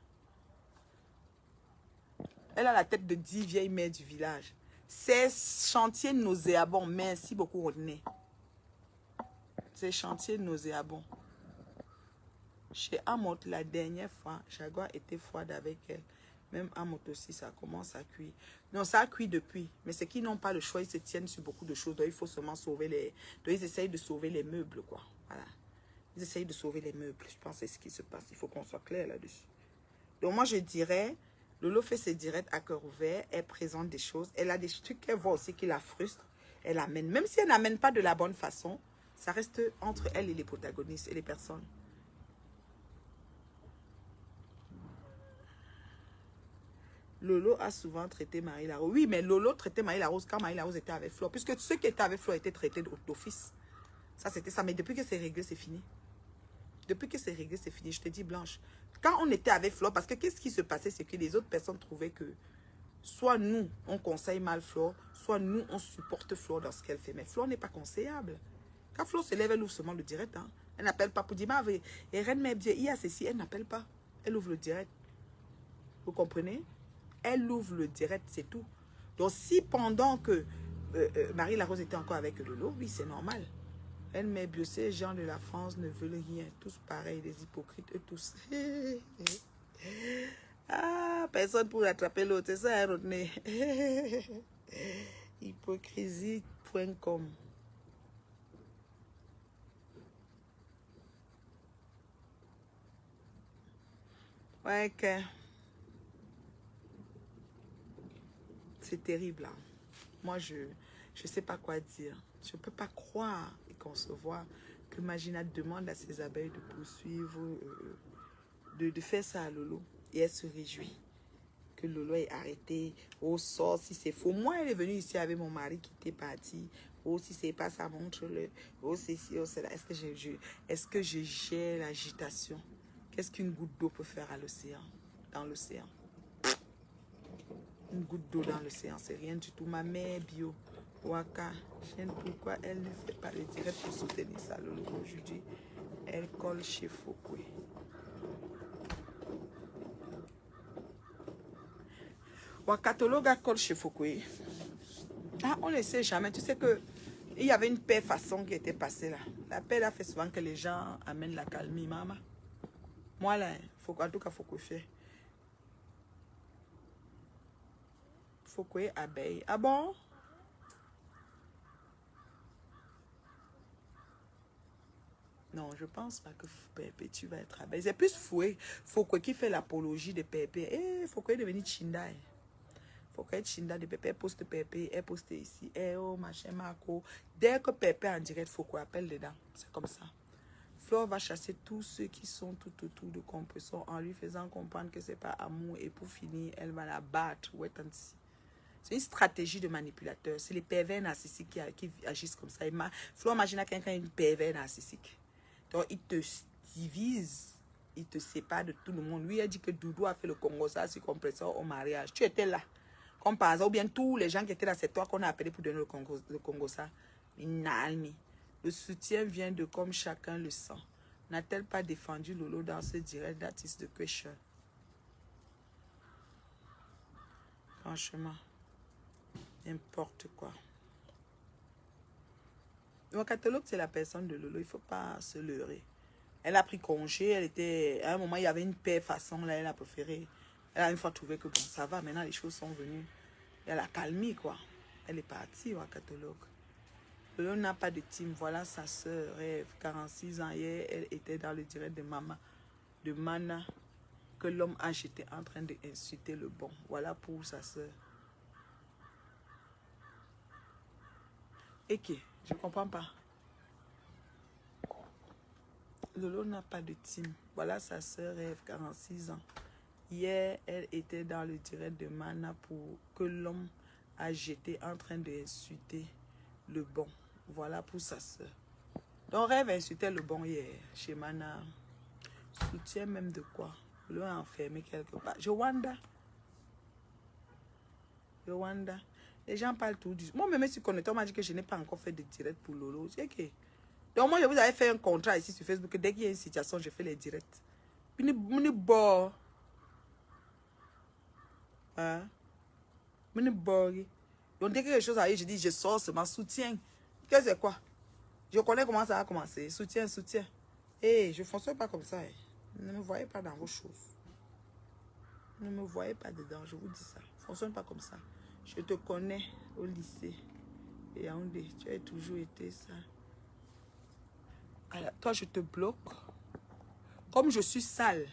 Elle a la tête de 10 vieilles mères du village. C'est chantier nauséabond. Merci beaucoup, Rodney. C'est chantier nauséabond. Chez Amot, la dernière fois, Jaguar était froide avec elle. Même Amot aussi, ça commence à cuire. Non, ça a cuit depuis. Mais c'est qu'ils n'ont pas le choix, ils se tiennent sur beaucoup de choses. Donc, il faut seulement sauver les... Donc, ils essayent de sauver les meubles, quoi. Voilà. Ils essayent de sauver les meubles. Je pense que c'est ce qui se passe. Il faut qu'on soit clair là-dessus. Donc, moi, je dirais... Lolo fait ses directs à cœur ouvert. Elle présente des choses. Elle a des trucs qu'elle voit aussi qui la frustrent. Elle amène. Même si elle n'amène pas de la bonne façon, ça reste entre elle et les protagonistes et les personnes. Lolo a souvent traité Marie Larose. Oui, mais Lolo traitait Marie Larose quand Marie Larose était avec Flo. Puisque ceux qui étaient avec Flo étaient traités d'office. Ça, c'était ça. Mais depuis que c'est réglé, c'est fini. Depuis que c'est réglé, c'est fini. Je te dis, Blanche. Quand on était avec Flo, parce que qu'est-ce qui se passait, c'est que les autres personnes trouvaient que soit nous, on conseille mal Flo, soit nous, on supporte Flo dans ce qu'elle fait. Mais Flo n'est pas conseillable. Quand Flo se lève, elle ouvre seulement le direct. Hein. Elle n'appelle pas pour dire, et Reine Mebdier, il y a ceci. Elle n'appelle pas. Elle ouvre le direct. Vous comprenez? Elle ouvre le direct, c'est tout. Donc, si pendant que Marie Larose était encore avec Lolo, oui, c'est normal. Elle met bio, ces gens de la France ne veulent rien. Tous pareils, les hypocrites, eux tous. Ah, personne pour attraper l'autre, c'est ça, Rodney. Hypocrisie.com. Ouais, que... C'est terrible, hein. Moi, je ne sais pas quoi dire. Je ne peux pas croire et concevoir que Magina demande à ses abeilles de poursuivre, de faire ça à Lolo. Et elle se réjouit que Lolo ait arrêté. Oh, sort si c'est faux. Moi, elle est venue ici avec mon mari qui était parti. Oh, si c'est pas ça, montre-le. Oh, c'est ci, oh, c'est là. Est-ce que je gère l'agitation? Qu'est-ce qu'une goutte d'eau peut faire à l'océan? Dans l'océan? Une goutte d'eau dans l'océan, c'est rien du tout. Ma mère bio, Waka, chaîne, pourquoi elle ne fait pas le direct pour soutenir ça, Lolo, aujourd'hui? Elle colle chez Fokwe. Wakatologa colle chez Fokwe. Ah, on ne sait jamais. Tu sais que il y avait une paix façon qui était passée là. La paix a fait souvent que les gens amènent la calmie, maman. Moi là, en tout cas, Fokwe fait. Fokwe abeille. Ah bon? Non, je pense pas que Pépé, tu vas être abeille. C'est plus Fokwe qui fait l'apologie de Pépé. Eh, Fokwe est devenu Chinda. Fokwe est Chinda de Pépé. Elle poste Pépé, elle poste ici. Eh oh, machin, Marco. Dès que Pépé en direct, Fokwe appelle dedans. C'est comme ça. Flore va chasser tous ceux qui sont tout autour de compression en lui faisant comprendre que c'est pas amour. Et pour finir, elle va la battre. Ouais, tant si. C'est une stratégie de manipulateur. C'est les pervers narcissiques qui agissent comme ça. Flo, imagine quelqu'un est un pervers narcissique. Donc, il te divise, il te sépare de tout le monde. Lui, il a dit que Doudou a fait le Congo, ça, c'est compresseur au mariage. Tu étais là. Comme par hasard, ou bien tous les gens qui étaient là, c'est toi qu'on a appelé pour donner le Congo, ça. Le soutien vient de comme chacun le sent. N'a-t-elle pas défendu Lolo dans ce direct? That is the question. Franchement, n'importe quoi. Le catalogue, c'est la personne de Lolo. Il ne faut pas se leurrer. Elle a pris congé. Elle était... À un moment, il y avait une paix façon. Là, elle a préféré. Elle a une fois trouvé que bon, ça va. Maintenant, les choses sont venues. Elle a calmé, quoi. Elle est partie au catalogue. Lolo n'a pas de team. Voilà sa soeur Rêve. 46 ans. Hier, elle était dans le direct de Maman. De Mana. Que l'homme a jeté en train d'insulter le bon. Voilà pour sa soeur. Et que, je ne comprends pas. Lolo n'a pas de team. Voilà sa soeur Rêve, 46 ans. Hier, elle était dans le direct de Mana pour que l'homme a jeté en train d'insulter le bon. Voilà pour sa soeur. Donc Rêve insultait le bon hier chez Mana. Soutien même de quoi? Lolo est enfermé quelque part. Jowanda. Les gens parlent tout du... Moi, même si on m'a dit que je n'ai pas encore fait de direct pour Lolo. C'est ok. Donc moi, je vous avais fait un contrat ici sur Facebook. Dès qu'il y a une situation, je fais les directs. Mini bon. Hein? Mini bon. Donc dès que quelque chose arrive, je dis, je sors, c'est ma soutien. Qu'est-ce que c'est quoi? Je connais comment ça a commencé. Soutien. Hey, je ne fonctionne pas comme ça. Ne me voyez pas dans vos choses. Ne me voyez pas dedans, je vous dis ça. Ne fonctionne pas comme ça. Je te connais au lycée. Et Yaoundé, tu as toujours été ça. Alors, toi, je te bloque. Comme je suis sale,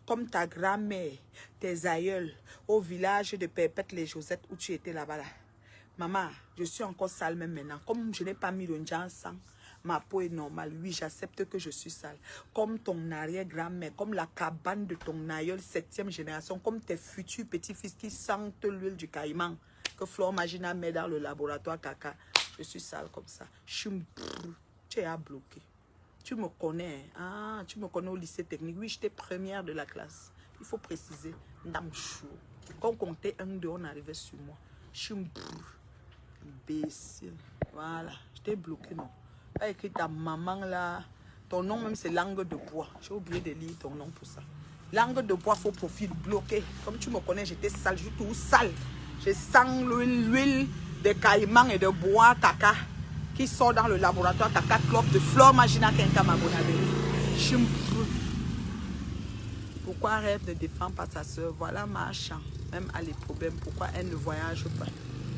comme ta grand-mère, tes aïeuls, au village de Perpète-les-Josettes où tu étais là-bas. Là. Maman, je suis encore sale même maintenant. Comme je n'ai pas mis le en sang, ma peau est normale. Oui, j'accepte que je suis sale. Comme ton arrière-grand-mère, comme la cabane de ton aïeul 7e génération, comme tes futurs petits-fils qui sentent l'huile du caïman que Flore Magina met dans le laboratoire caca. Je suis sale comme ça. Tu es bloqué. Tu me connais. Ah, tu me connais au lycée technique. Oui, j'étais première de la classe. Il faut préciser. Namchou. Quand on comptait 1, 2, on arrivait sur moi. Imbécile. Voilà. J'étais bloqué, non. Tu as écrit ta maman là. Ton nom même c'est langue de bois. J'ai oublié de lire ton nom pour ça. Langue de bois, faux profil, bloqué. Comme tu me connais, j'étais sale. Je suis tout sale. Je sens l'huile de caïman et de bois caca qui sort dans le laboratoire caca clope de Flore Magina Kenka Mabonabeli. Pourquoi Rêve ne défend pas sa soeur? Voilà ma chance. Même à les problèmes, pourquoi elle ne voyage pas?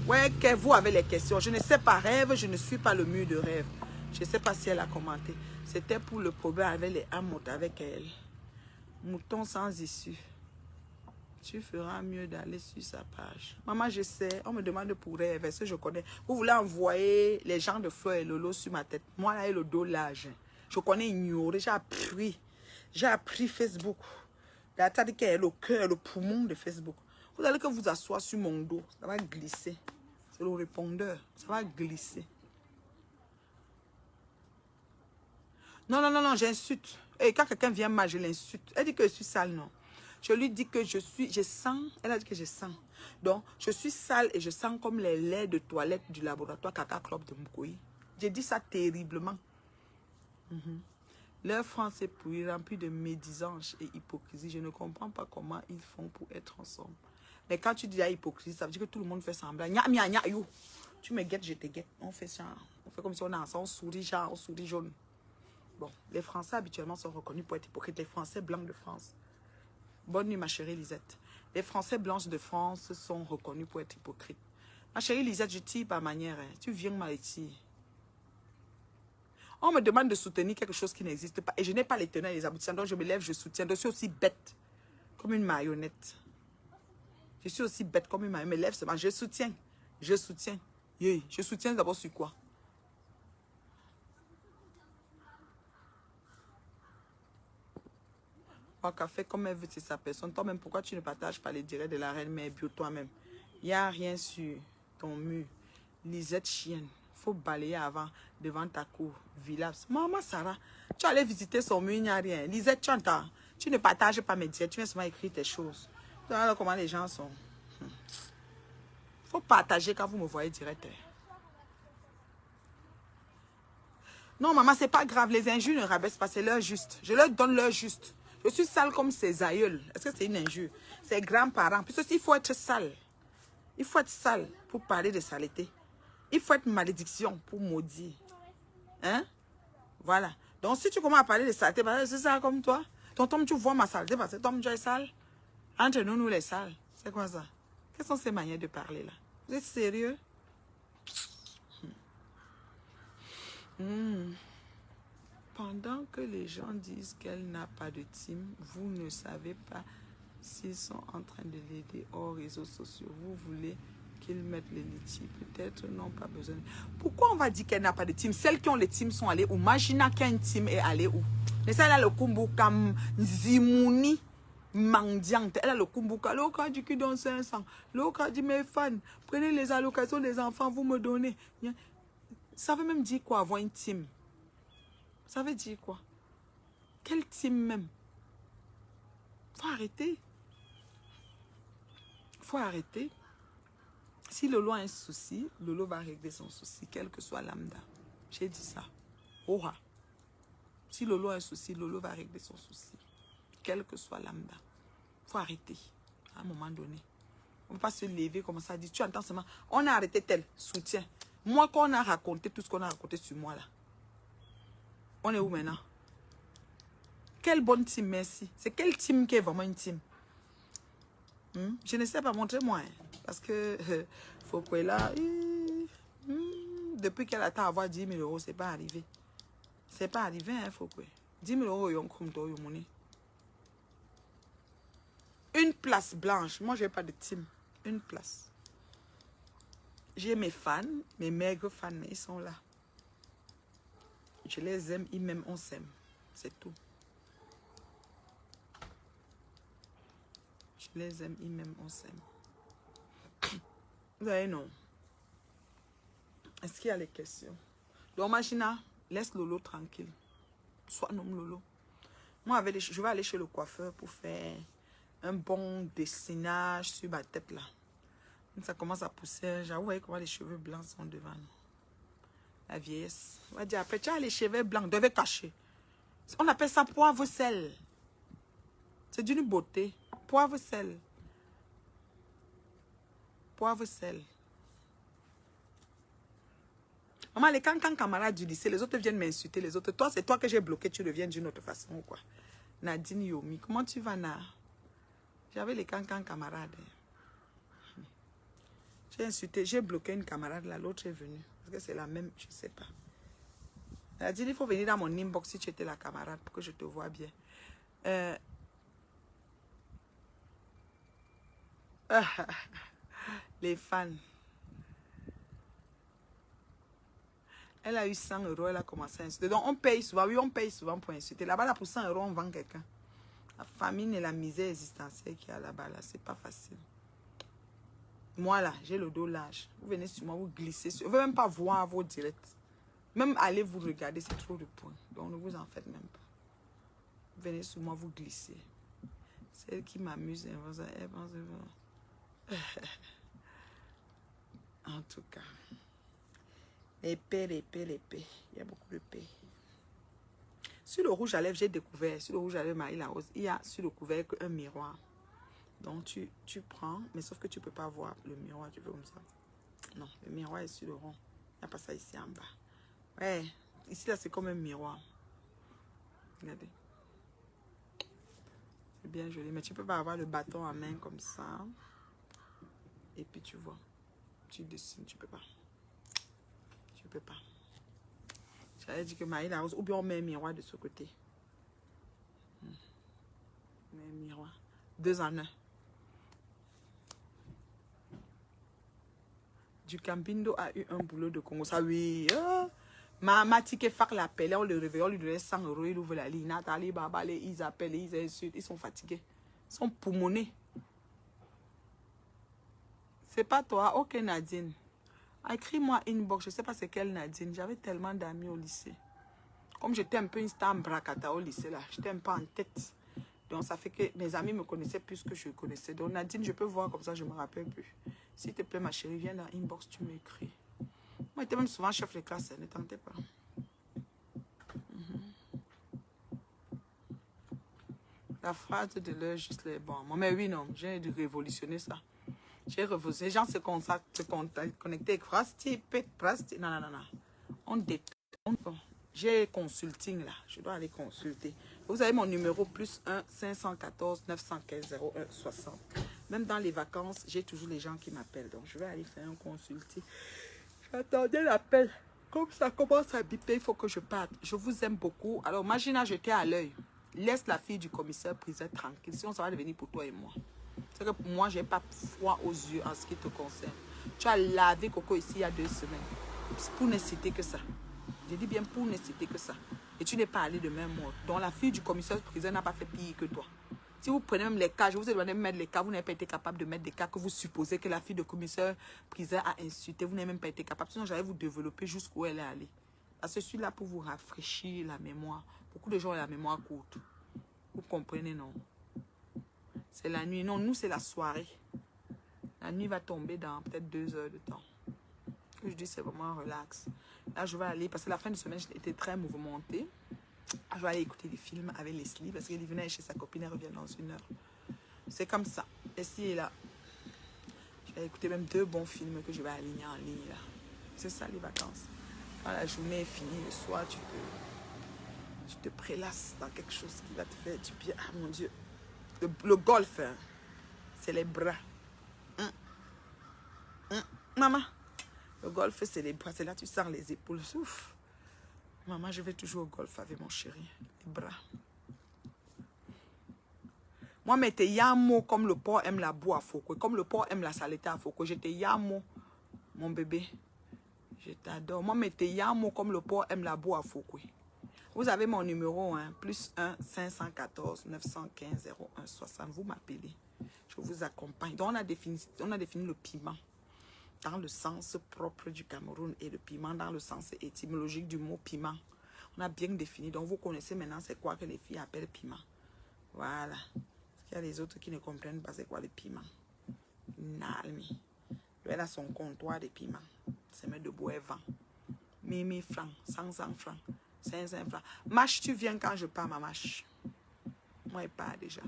Ouais, que vous avez les questions. Je ne sais pas Rêve, je ne suis pas le mur de Rêve. Je ne sais pas si elle a commenté. C'était pour le problème avec les amours avec elle. Mouton sans issue. Tu feras mieux d'aller sur sa page. Maman, je sais, on me demande pour Rêve, est-ce que je connais? Vous voulez envoyer les gens de Fleur et Lolo sur ma tête. Moi, là, et le dos large. Je connais ignorer, j'ai appris Facebook. La tête qui est le cœur, le poumon de Facebook. Vous allez que vous asseoir sur mon dos, ça va glisser. C'est le répondeur, ça va glisser. Non, j'insulte. Et quand quelqu'un vient mal, je l'insulte. Elle dit que je suis sale, non. Je lui dis que je sens, elle a dit que je sens. Donc, je suis sale et je sens comme les laits de toilette du laboratoire Caca Club de Mukoyi. J'ai dit ça terriblement. Leur France est pourri, rempli de médisance et hypocrisie. Je ne comprends pas comment ils font pour être ensemble. Mais quand tu dis la hypocrisie, ça veut dire que tout le monde fait semblant. Tu me guettes, je te guette. On fait ça. On fait comme si on est ensemble, on sourit genre, on sourit jaune. Bon, les Français habituellement sont reconnus pour être hypocrites. Les Français blancs de France. Bonne nuit, ma chérie Lisette. Les Français blanches de France sont reconnus pour être hypocrites. Ma chérie Lisette, je tire par manière. Hein. Tu viens mal ici. On me demande de soutenir quelque chose qui n'existe pas. Et je n'ai pas les tenants et les aboutissants. Donc je me lève, je soutiens. Je suis aussi bête comme une marionnette. Je suis aussi bête comme une marionnette. Je me lève seulement. Je soutiens. Je soutiens. Yeah. Je soutiens d'abord sur quoi? Café comme elle veut, c'est sa personne. Toi-même, pourquoi tu ne partages pas les directs de la reine mère bio toi-même? Il n'y a rien sur ton mur. Lisette chienne. Faut balayer avant, devant ta cour. Villaps. Maman Sarah, tu allais visiter son mur, il n'y a rien. Lisette, tu ne partages pas mes directs, tu viens seulement écrire tes choses. Tu vois comment les gens sont. Faut partager quand vous me voyez direct. Non, maman, c'est pas grave. Les injures ne rabaissent pas, c'est leur juste. Je leur donne leur juste. Je suis sale comme ses aïeuls. Est-ce que c'est une injure? Ses grands-parents. Puis il faut être sale. Il faut être sale pour parler de saleté. Il faut être malédiction pour maudire. Hein? Voilà. Donc, si tu commences à parler de saleté, c'est ça comme toi. Tonton, tu vois ma saleté parce que Tom, tu es sale. Entre nous, nous les sales. C'est quoi ça? Quelles sont ces manières de parler là? Vous êtes sérieux? Pendant que les gens disent qu'elle n'a pas de team, vous ne savez pas s'ils sont en train de l'aider hors réseaux sociaux. Vous voulez qu'ils mettent les litiges. Peut-être n'ont pas besoin. Pourquoi on va dire qu'elle n'a pas de team? Celles qui ont les teams sont allées où? Magina qu'un team est allé où? Mais ça, elle a le kumbuka Zimouni mendiante. Elle a le kumbuka. L'autre dit qu'il donne 500. L'autre dit mes fans, prenez les allocations des enfants, vous me donnez. Ça veut même dire quoi avoir une team? Ça veut dire quoi? Quel team même? Faut arrêter. Faut arrêter. Si Lolo a un souci, Lolo va régler son souci, quel que soit lambda. J'ai dit ça. Oha. Si Lolo a un souci, Lolo va régler son souci, quel que soit lambda. Faut arrêter. À un moment donné. On ne peut pas se lever comme ça, dire, tu entends seulement, on a arrêté tel soutien. Moi, quand on a raconté tout ce qu'on a raconté sur moi là, on est où maintenant? Quelle bonne team, merci. C'est quelle team qui est vraiment une team? Je ne sais pas, montrez-moi. Parce que Fokwe là, depuis qu'elle attend à avoir 10 000 euros, c'est pas arrivé. C'est pas arrivé, hein, Fokwe. 10 000 euros, yon comme toi, yon money. Une place blanche. Moi, je n'ai pas de team. Une place. J'ai mes fans, mes maigres fans, mais ils sont là. Je les aime, ils m'aiment, on s'aime. C'est tout. Je les aime, ils m'aiment, on s'aime. Vous voyez, non. Est-ce qu'il y a les questions? Donc, Magina, laisse Lolo tranquille. Sois nomme Lolo. Moi, je vais aller chez le coiffeur pour faire un bon dessinage sur ma tête là. Ça commence à pousser. Vous voyez comment les cheveux blancs sont devant nous. La vieillesse. On va dire après, tu as les cheveux blancs, devez cacher. On appelle ça poivre sel. C'est d'une beauté. Poivre sel. Poivre sel. Maman, les cancans camarades du lycée, les autres viennent m'insulter, les autres. Toi, c'est toi que j'ai bloqué, tu reviens d'une autre façon ou quoi? Nadine Yomi, comment tu vas, Na? J'avais les cancans camarades. J'ai insulté, j'ai bloqué une camarade là, l'autre est venue. Parce que c'est la même, je ne sais pas. Elle a dit, il faut venir dans mon inbox si tu étais la camarade pour que je te vois bien. Les fans. Elle a eu 100 euros, elle a commencé à insulter. Donc on paye souvent, oui, on paye souvent pour insulter. Là-bas, là, pour 100 euros, on vend quelqu'un. La famine et la misère existentielle qu'il y a là-bas, là, c'est pas facile. Moi, là, j'ai le dos large. Vous venez sur moi, vous glissez. Je ne veux même pas voir vos directs. Même aller vous regarder, c'est trop de points. Donc, ne vous en faites même pas. Vous venez sur moi, vous glissez. Celle qui m'amuse, en tout cas. L'épée. Il y a beaucoup de paix. Sur le rouge à lèvres, j'ai découvert. Sur le rouge à lèvres, Marie-La-Rose, il y a sur le couvercle un miroir. Donc, tu prends, mais sauf que tu ne peux pas voir le miroir, tu veux comme ça. Non, le miroir est sur le rond. Il n'y a pas ça ici en bas. Ouais, ici, là, c'est comme un miroir. Regardez. C'est bien joli, mais tu ne peux pas avoir le bâton en main comme ça. Et puis, tu vois. Tu dessines, tu ne peux pas. Tu ne peux pas. J'avais dit que Marie-La-Rose, ou bien on met un miroir de ce côté. On met un miroir. 2 en 1. Du Campindo a eu un boulot de Congo. Ça, oui. Ma ticket fac l'appelait, on le réveillait, on lui donnait 100 euros, il ouvre la ligne. Nathalie, Baba, ils appellent, ils insultent, ils sont fatigués. Ils sont poumonés. C'est pas toi. Ok, Nadine. Écris-moi inbox. Je sais pas c'est quelle Nadine. J'avais tellement d'amis au lycée. Comme j'étais un peu une star en bracata au lycée, là. J'étais un peu en tête. Donc, ça fait que mes amis me connaissaient plus que je connaissais. Donc, Nadine, je peux voir comme ça, je me rappelle plus. S'il te plaît, ma chérie, viens dans inbox, tu m'écris. Moi, j'étais même souvent chef de classe. Ne tentez pas. La phrase de l'heure, juste les bons. Moi, mais oui, non, j'ai révolutionné ça. J'ai révolutionné. Les gens se connectaient avec phrase type, non, non, non, non. On détend. J'ai consulting là. Je dois aller consulter. Vous avez mon numéro plus 1 514 915 01 60. Même dans les vacances, j'ai toujours les gens qui m'appellent. Donc, je vais aller faire un consulting. J'attendais l'appel. Comme ça commence à biper, il faut que je parte. Je vous aime beaucoup. Alors, imagine, j'étais à l'œil. Laisse la fille du commissaire priseur tranquille. Sinon, ça va devenir pour toi et moi. C'est que pour moi, je n'ai pas froid aux yeux en ce qui te concerne. Tu as lavé Coco ici il y a 2 semaines. Pour ne citer que ça. Je dis bien pour ne citer que ça. Et tu n'es pas allé de même mot. Donc, la fille du commissaire priseur n'a pas fait pire que toi. Si vous prenez même les cas, je vous ai demandé de mettre les cas, vous n'avez pas été capable de mettre des cas que vous supposez que la fille de commissaire priseur a insulté. Vous n'avez même pas été capable. Sinon, j'allais vous développer jusqu'où elle est allée. Parce que je suis là pour vous rafraîchir la mémoire. Beaucoup de gens ont la mémoire courte. Vous comprenez, non? C'est la nuit. Non, nous, c'est la soirée. La nuit va tomber dans peut-être 2 heures de temps. Je dis, c'est vraiment relax. Là, je vais aller, parce que la fin de semaine, j'étais très mouvementée. Je vais aller écouter des films avec Leslie, parce qu'elle venait chez sa copine, elle revient dans 1 heure. C'est comme ça. Leslie est là. Je vais écouter même 2 bons films que je vais aligner en ligne, là. C'est ça, les vacances. Quand la journée est finie, le soir, tu te prélasses dans quelque chose qui va te faire du bien. Ah, mon Dieu. Le golf, hein, c'est les bras. Maman, le golf, c'est les bras. C'est là que tu sens les épaules. Ouf. Maman, je vais toujours au golf avec mon chéri. Les bras. Moi, mais t'es yamo comme le porc aime la boue à Fokwe. Comme le porc aime la saleté à Fokwe. J'étais yamo, mon bébé. Je t'adore. Moi, mais t'es yamo comme le porc aime la boue à Fokwe. Vous avez mon numéro, hein, plus 1 514 915 01 60. Vous m'appelez. Je vous accompagne. Donc, on a défini le piment dans le sens propre du Cameroun et le piment dans le sens étymologique du mot piment. On a bien défini. Donc, vous connaissez maintenant c'est quoi que les filles appellent piment. Voilà. Il y a les autres qui ne comprennent pas c'est quoi le piment. Nalmi. Elle a son comptoir de piment. C'est mettre de bois et vent. 1000 francs, 100 francs. 500 francs. Mâche, tu viens quand je pars, ma mâche. Moi, je pars déjà.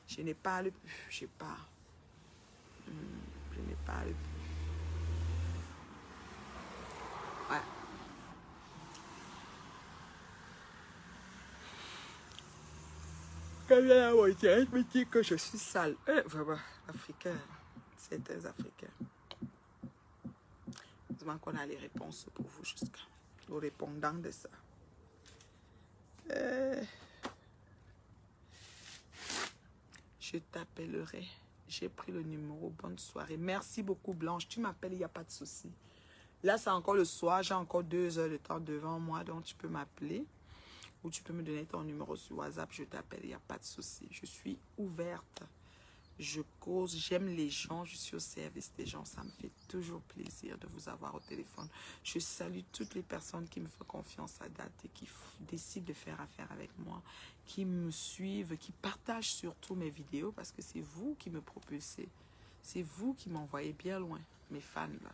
Je ne parle plus. Je pars. Je ne parle plus. Ouais. Quand je la vois, je me dis que je suis sale. Vraiment, africain. C'est un africain. Heureusement qu'on a les réponses pour vous jusqu'à le répondant de ça. Je t'appellerai. J'ai pris le numéro. Bonne soirée. Merci beaucoup, Blanche. Tu m'appelles, il n'y a pas de souci. Là, c'est encore le soir. J'ai encore 2 heures de temps devant moi. Donc, tu peux m'appeler. Ou tu peux me donner ton numéro sur WhatsApp. Je t'appelle, il n'y a pas de souci. Je suis ouverte. Je cause, j'aime les gens, je suis au service des gens. Ça me fait toujours plaisir de vous avoir au téléphone. Je salue toutes les personnes qui me font confiance à date et qui décident de faire affaire avec moi, qui me suivent, qui partagent surtout mes vidéos parce que c'est vous qui me propulsez. C'est vous qui m'envoyez bien loin, mes fans là.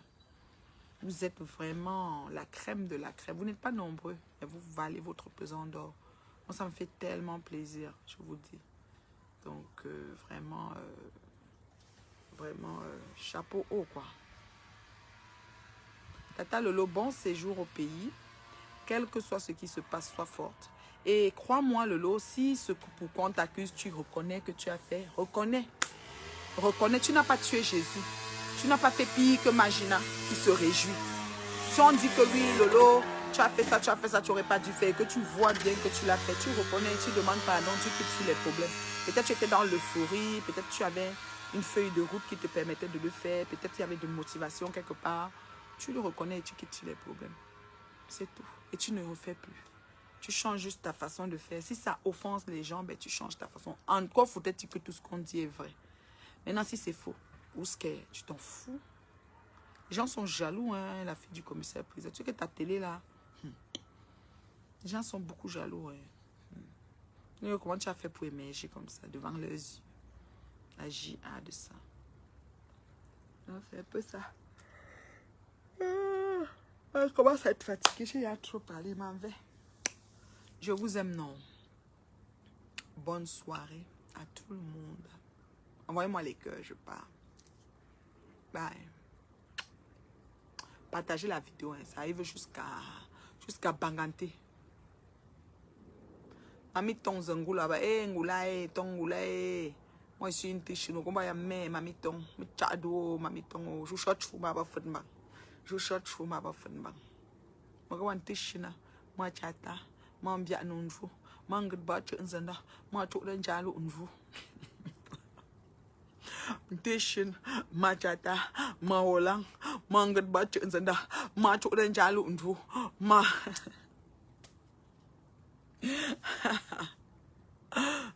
Vous êtes vraiment la crème de la crème. Vous n'êtes pas nombreux, mais vous valez votre pesant d'or. Moi, ça me fait tellement plaisir, je vous dis. Donc, vraiment, chapeau haut, quoi. Tata Lolo, bon séjour au pays. Quel que soit ce qui se passe, sois forte. Et crois-moi, Lolo, si ce pourquoi on t'accuse, tu reconnais que tu as fait, reconnais. Reconnais, tu n'as pas tué Jésus. Tu n'as pas fait pire que Magina, qui se réjouit. Si on dit que oui, Lolo, tu as fait ça, tu n'aurais pas dû faire, que tu vois bien que tu l'as fait, tu reconnais, tu demandes pardon, tu quittes sur les problèmes. Peut-être tu étais dans l'euphorie, peut-être tu avais une feuille de route qui te permettait de le faire, peut-être il y avait de motivation quelque part. Tu le reconnais et tu quittes sur les problèmes. C'est tout. Et tu ne refais plus. Tu changes juste ta façon de faire. Si ça offense les gens, ben tu changes ta façon. Encore faut-il que tout ce qu'on dit est vrai. Maintenant, si c'est faux, Où est-ce que tu t'en fous? Les gens sont jaloux, hein, la fille du commissaire prison. Tu sais que ta télé là, les gens sont beaucoup jaloux. Ouais. Comment tu as fait pour émerger comme ça devant leurs yeux? La JA de ça. On fait un peu ça. Je commence à être fatiguée. J'ai trop parlé, m'en vais. Je vous aime, non. Bonne soirée à tout le monde. Envoyez-moi les cœurs, je pars. Bye. Partagez la vidéo, hein. Ça arrive jusqu'à Banganté. Mami ton zangou là-bas. Ngoula, ton ngoula, moi je suis une tiche. Nous combat ya mami ton. Me chado, mami ton. Je shot chou ma ba fenba. Je shot chou ma ba fenba. Moi quand tiche na, moi chata, moi mbia nunfu. Moi ngad ba chenzanda, moi to dan jalo unfu. Tishin, machata, maolang, mangat bacha nzanda, macho dan jalo undu, ma.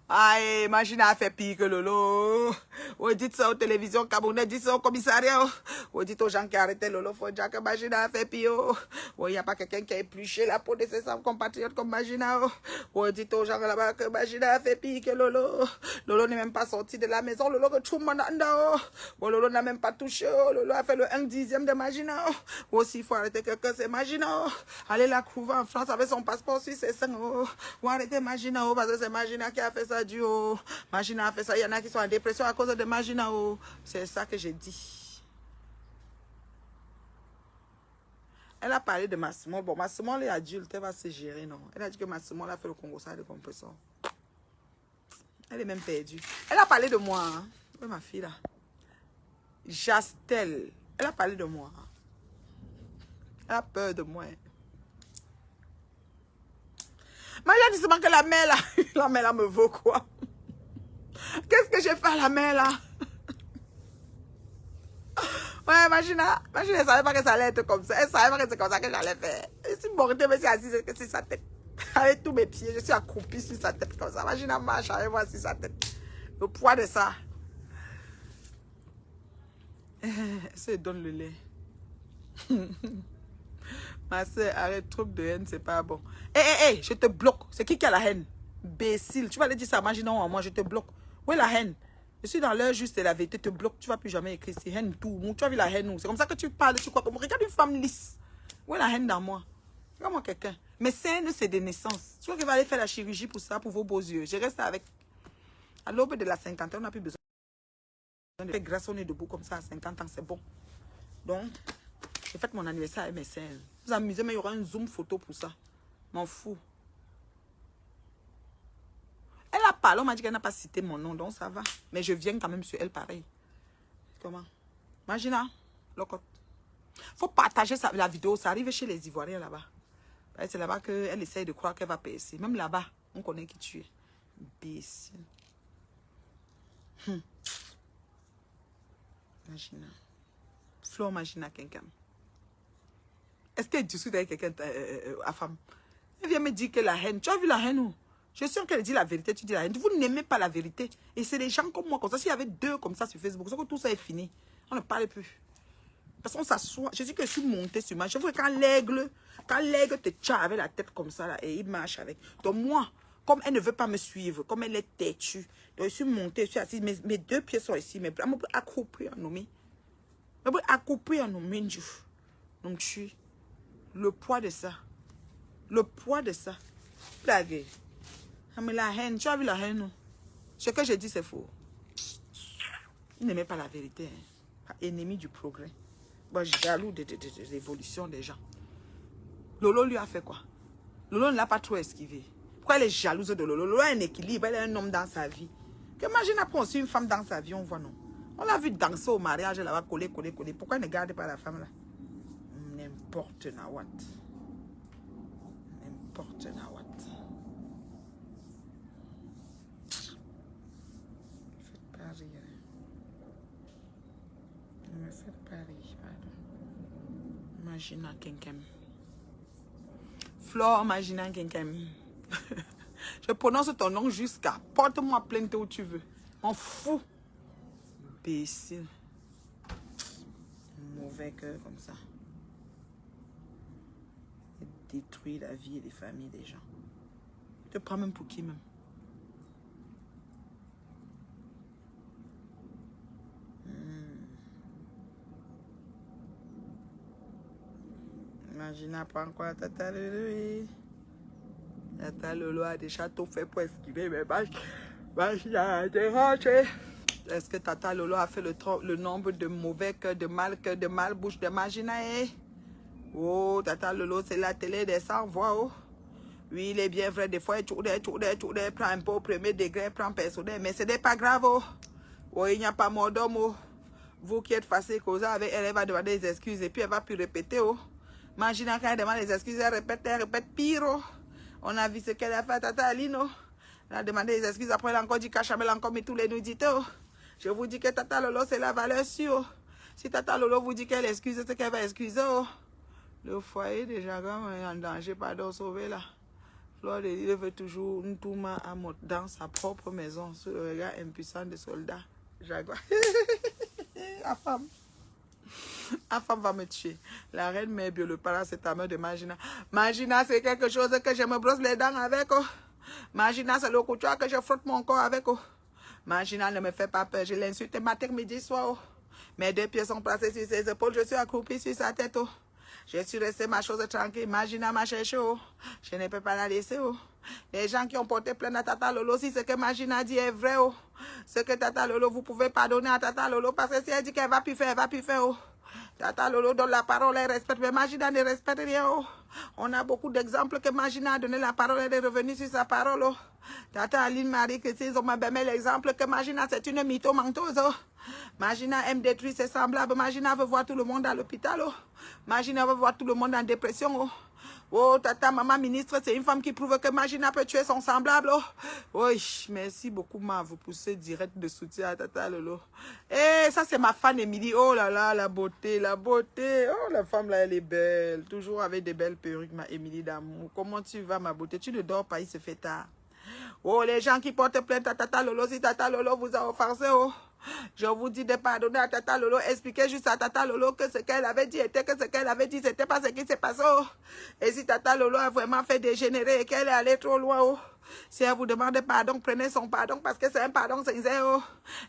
Aïe, imagine à faire pire que Lolo. On dit ça aux télévisions, Camerounais dit ça au commissariat. On dit aux gens qui arrêtaient Lolo, faut dire que Magina a fait pire. Il n'y a pas quelqu'un qui a épluché la peau de ses compatriotes comme Magina. On dit aux gens là-bas que Magina a fait pire que Lolo. Lolo n'est même pas sorti de la maison. Lolo que tout le monde a. Lolo n'a même pas touché. Lolo a fait le 1/10 de Magina. Aussi, il faut arrêter quelqu'un, c'est Magina. Allez la couver en France avec son passeport suisse, c'est ça. Ou arrêter Magina parce que c'est Magina qui a fait ça. Magina a fait ça. Il y en a qui sont en dépression à cause de Magina. C'est ça que j'ai dit. Elle a parlé de Massimo. Bon, Massimo, elle est adulte, elle va se gérer, non. Elle a dit que Massimo a fait le Congo, ça de compresseur. Elle est même perdue. Elle a parlé de moi. Hein. Oui, ma fille là. Jastel. Elle a parlé de moi. Elle a peur de moi. Mais j'ai dit seulement que la mère là me vaut quoi? Qu'est-ce que j'ai fait à la mère là? Ouais, imagine, elle savait pas que ça allait être comme ça. Elle savait pas que c'est comme ça que j'allais faire. Je suis morte, mais c'est assise sur sa tête. Avec tous mes pieds, je suis accroupie sur sa tête comme ça. Imagine, elle marche avec moi sur sa tête. Le poids de ça. Elle se donne le lait. Ma soeur, arrête, truc de haine, c'est pas bon. Hé, je te bloque. C'est qui a la haine? Bécile. Tu vas aller dire ça, imaginons moi, je te bloque. Où est la haine? Je suis dans l'heure juste et la vérité te bloque. Tu vas plus jamais écrire c'est haine tout. Tu as vu la haine où? C'est comme ça que tu parles, tu crois comme regarde une femme lisse. Où est la haine dans moi? Regarde-moi quelqu'un. Mais c'est des naissances. Tu vois qu'il va aller faire la chirurgie pour ça, pour vos beaux yeux. Je reste avec. À l'aube de la cinquantaine, on n'a plus besoin de faire grâce, on est debout comme ça à 50 ans, c'est bon. Donc, j'ai fait mon anniversaire avec mes scènes. Vous amusez, mais il y aura une zoom photo pour ça. M'en fous. Elle a parlé, on m'a dit qu'elle n'a pas cité mon nom, donc ça va. Mais je viens quand même sur elle pareil. Comment? Imagine, locote. Faut partager ça, la vidéo, ça arrive chez les Ivoiriens là-bas. C'est là-bas qu'elle essaye de croire qu'elle va percer. Même là-bas, on connaît qui tu es. Imbécile. Imagine. Flo, imagine quelqu'un. Est-ce qu'elle discute avec quelqu'un à femme? Elle vient me dire que la haine. Tu as vu la haine où? Je suis sûre qu'elle dit la vérité, tu dis la haine. Vous n'aimez pas la vérité. Et c'est des gens comme moi, comme ça. S'il y avait 2 comme ça sur Facebook, c'est que tout ça est fini. On ne parle plus. Parce qu'on s'assoit. Je dis que je suis montée sur moi. Je vois quand l'aigle te tient avec la tête comme ça, là, et il marche avec. Donc moi, comme elle ne veut pas me suivre, comme elle est têtue, donc je suis montée, je suis assise. Mes 2 pieds sont ici. Mais je peux accroupir en nommé. Je peux accroupir en nommé. Donc je suis. Le poids de ça. Le poids de ça. Blague. Mais la haine, tu as vu la haine, non? Ce que j'ai dit, c'est faux. Il n'aimait pas la vérité. Hein. Ennemi du progrès. Bon, jaloux de l'évolution des gens. Lolo lui a fait quoi? Lolo ne l'a pas trop esquivé. Pourquoi elle est jalouse de Lolo? Lolo a un équilibre, elle est un homme dans sa vie. Imagine après aussi une femme dans sa vie, on voit non. On l'a vu danser au mariage, elle va coller. Pourquoi elle ne garde pas la femme là? N'importe nawat. N'importe nawat. Faites pas rire. Ne me faites pas rire, pardon. Imagine quelqu'un. Flore, imagine quelqu'un. Je prononce ton nom jusqu'à. Porte-moi plainte où tu veux. M'en fous. Imbécile. mauvais cœur comme ça. Et détruire la vie et les familles des gens. Tu te prends même pour qui même? Imagine pas quoi Tata Lolo. Tata Lolo a déjà tout fait pour esquiver mes Imagine a dérangé. Est-ce que Tata Lolo a fait le nombre de mauvais cœurs, de mal bouche de Magina? Oh, Tata Lolo, c'est la télé des sans-voix. Oh. Oui, il est bien vrai, des fois, tout prend un peu au premier degré, prend personnel, mais ce n'est pas grave. Oh. Oh, il n'y a pas mort d'homme. Oh. Vous qui êtes facile causer avec elle, elle va demander des excuses et puis elle va plus répéter. Oh. Magina, quand elle demande des excuses, elle répète pire. Oh. On a vu ce qu'elle a fait à Tata Aline. Oh. Elle a demandé des excuses, après elle a encore dit qu'Achamel a encore mis tous les nudités. Oh. Je vous dis que Tata Lolo, c'est la valeur sûre. Oh. Si Tata Lolo vous dit qu'elle excuse, c'est qu'elle va excuser. Oh. Le foyer déjà est en danger, pardon, sauver là. Fleur de Lille veut toujours une touma dans sa propre maison, sous le regard impuissant des soldats. Jaguar. La femme va me tuer. La reine mère bio, le parent, c'est ta mère de Magina. Magina, c'est quelque chose que je me brosse les dents avec. Oh. Magina, c'est le couteau que je frotte mon corps avec. Oh. Magina ne me fait pas peur. Je l'insulte matin, midi, soir. Oh. Mes deux pieds sont placés sur ses épaules. Je suis accroupi sur sa tête. Oh. Je suis resté ma chose tranquille. Magina m'a cherché. Oh. Je ne peux pas la laisser. Oh. Les gens qui ont porté plainte à Tata Lolo, si ce que Magina dit est vrai. Oh. Ce que Tata Lolo, vous pouvez pardonner à Tata Lolo. Parce que si elle dit qu'elle va plus faire, elle va plus faire. Oh. Tata Lolo donne la parole, elle respecte. Mais Magina ne respecte rien. Oh. On a beaucoup d'exemples que Magina a donné la parole, elle est revenue sur sa parole. Oh. Tata Aline Marie, que ils ont mis l'exemple que Magina, c'est une mytho-menteuse. Oh. Magina aime détruire ses semblables. Magina veut voir tout le monde à l'hôpital. Oh. Magina veut voir tout le monde en dépression. Oh. Oh, Tata, maman ministre, c'est une femme qui prouve que Magina peut tuer son semblable. Oh. Oui, merci beaucoup, ma. Vous poussez direct de soutien à Tata Lolo. Eh, ça, c'est ma fan Émilie. Oh là là, la beauté, la beauté. Oh, la femme là, elle est belle. Toujours avec des belles perruques, ma Émilie d'amour. Comment tu vas, ma beauté? Tu ne dors pas, il se fait tard. Oh, les gens qui portent plainte à Tata Lolo, si Tata Lolo vous a offensé, oh. Je vous dis de pardonner à Tata Lolo. Expliquez juste à Tata Lolo que ce qu'elle avait dit était que ce qu'elle avait dit, c'était pas ce qui s'est passé. Oh. Et si Tata Lolo a vraiment fait dégénérer et qu'elle est allée trop loin, oh. Si elle vous demande pardon, prenez son pardon parce que c'est un pardon sincère. Oh.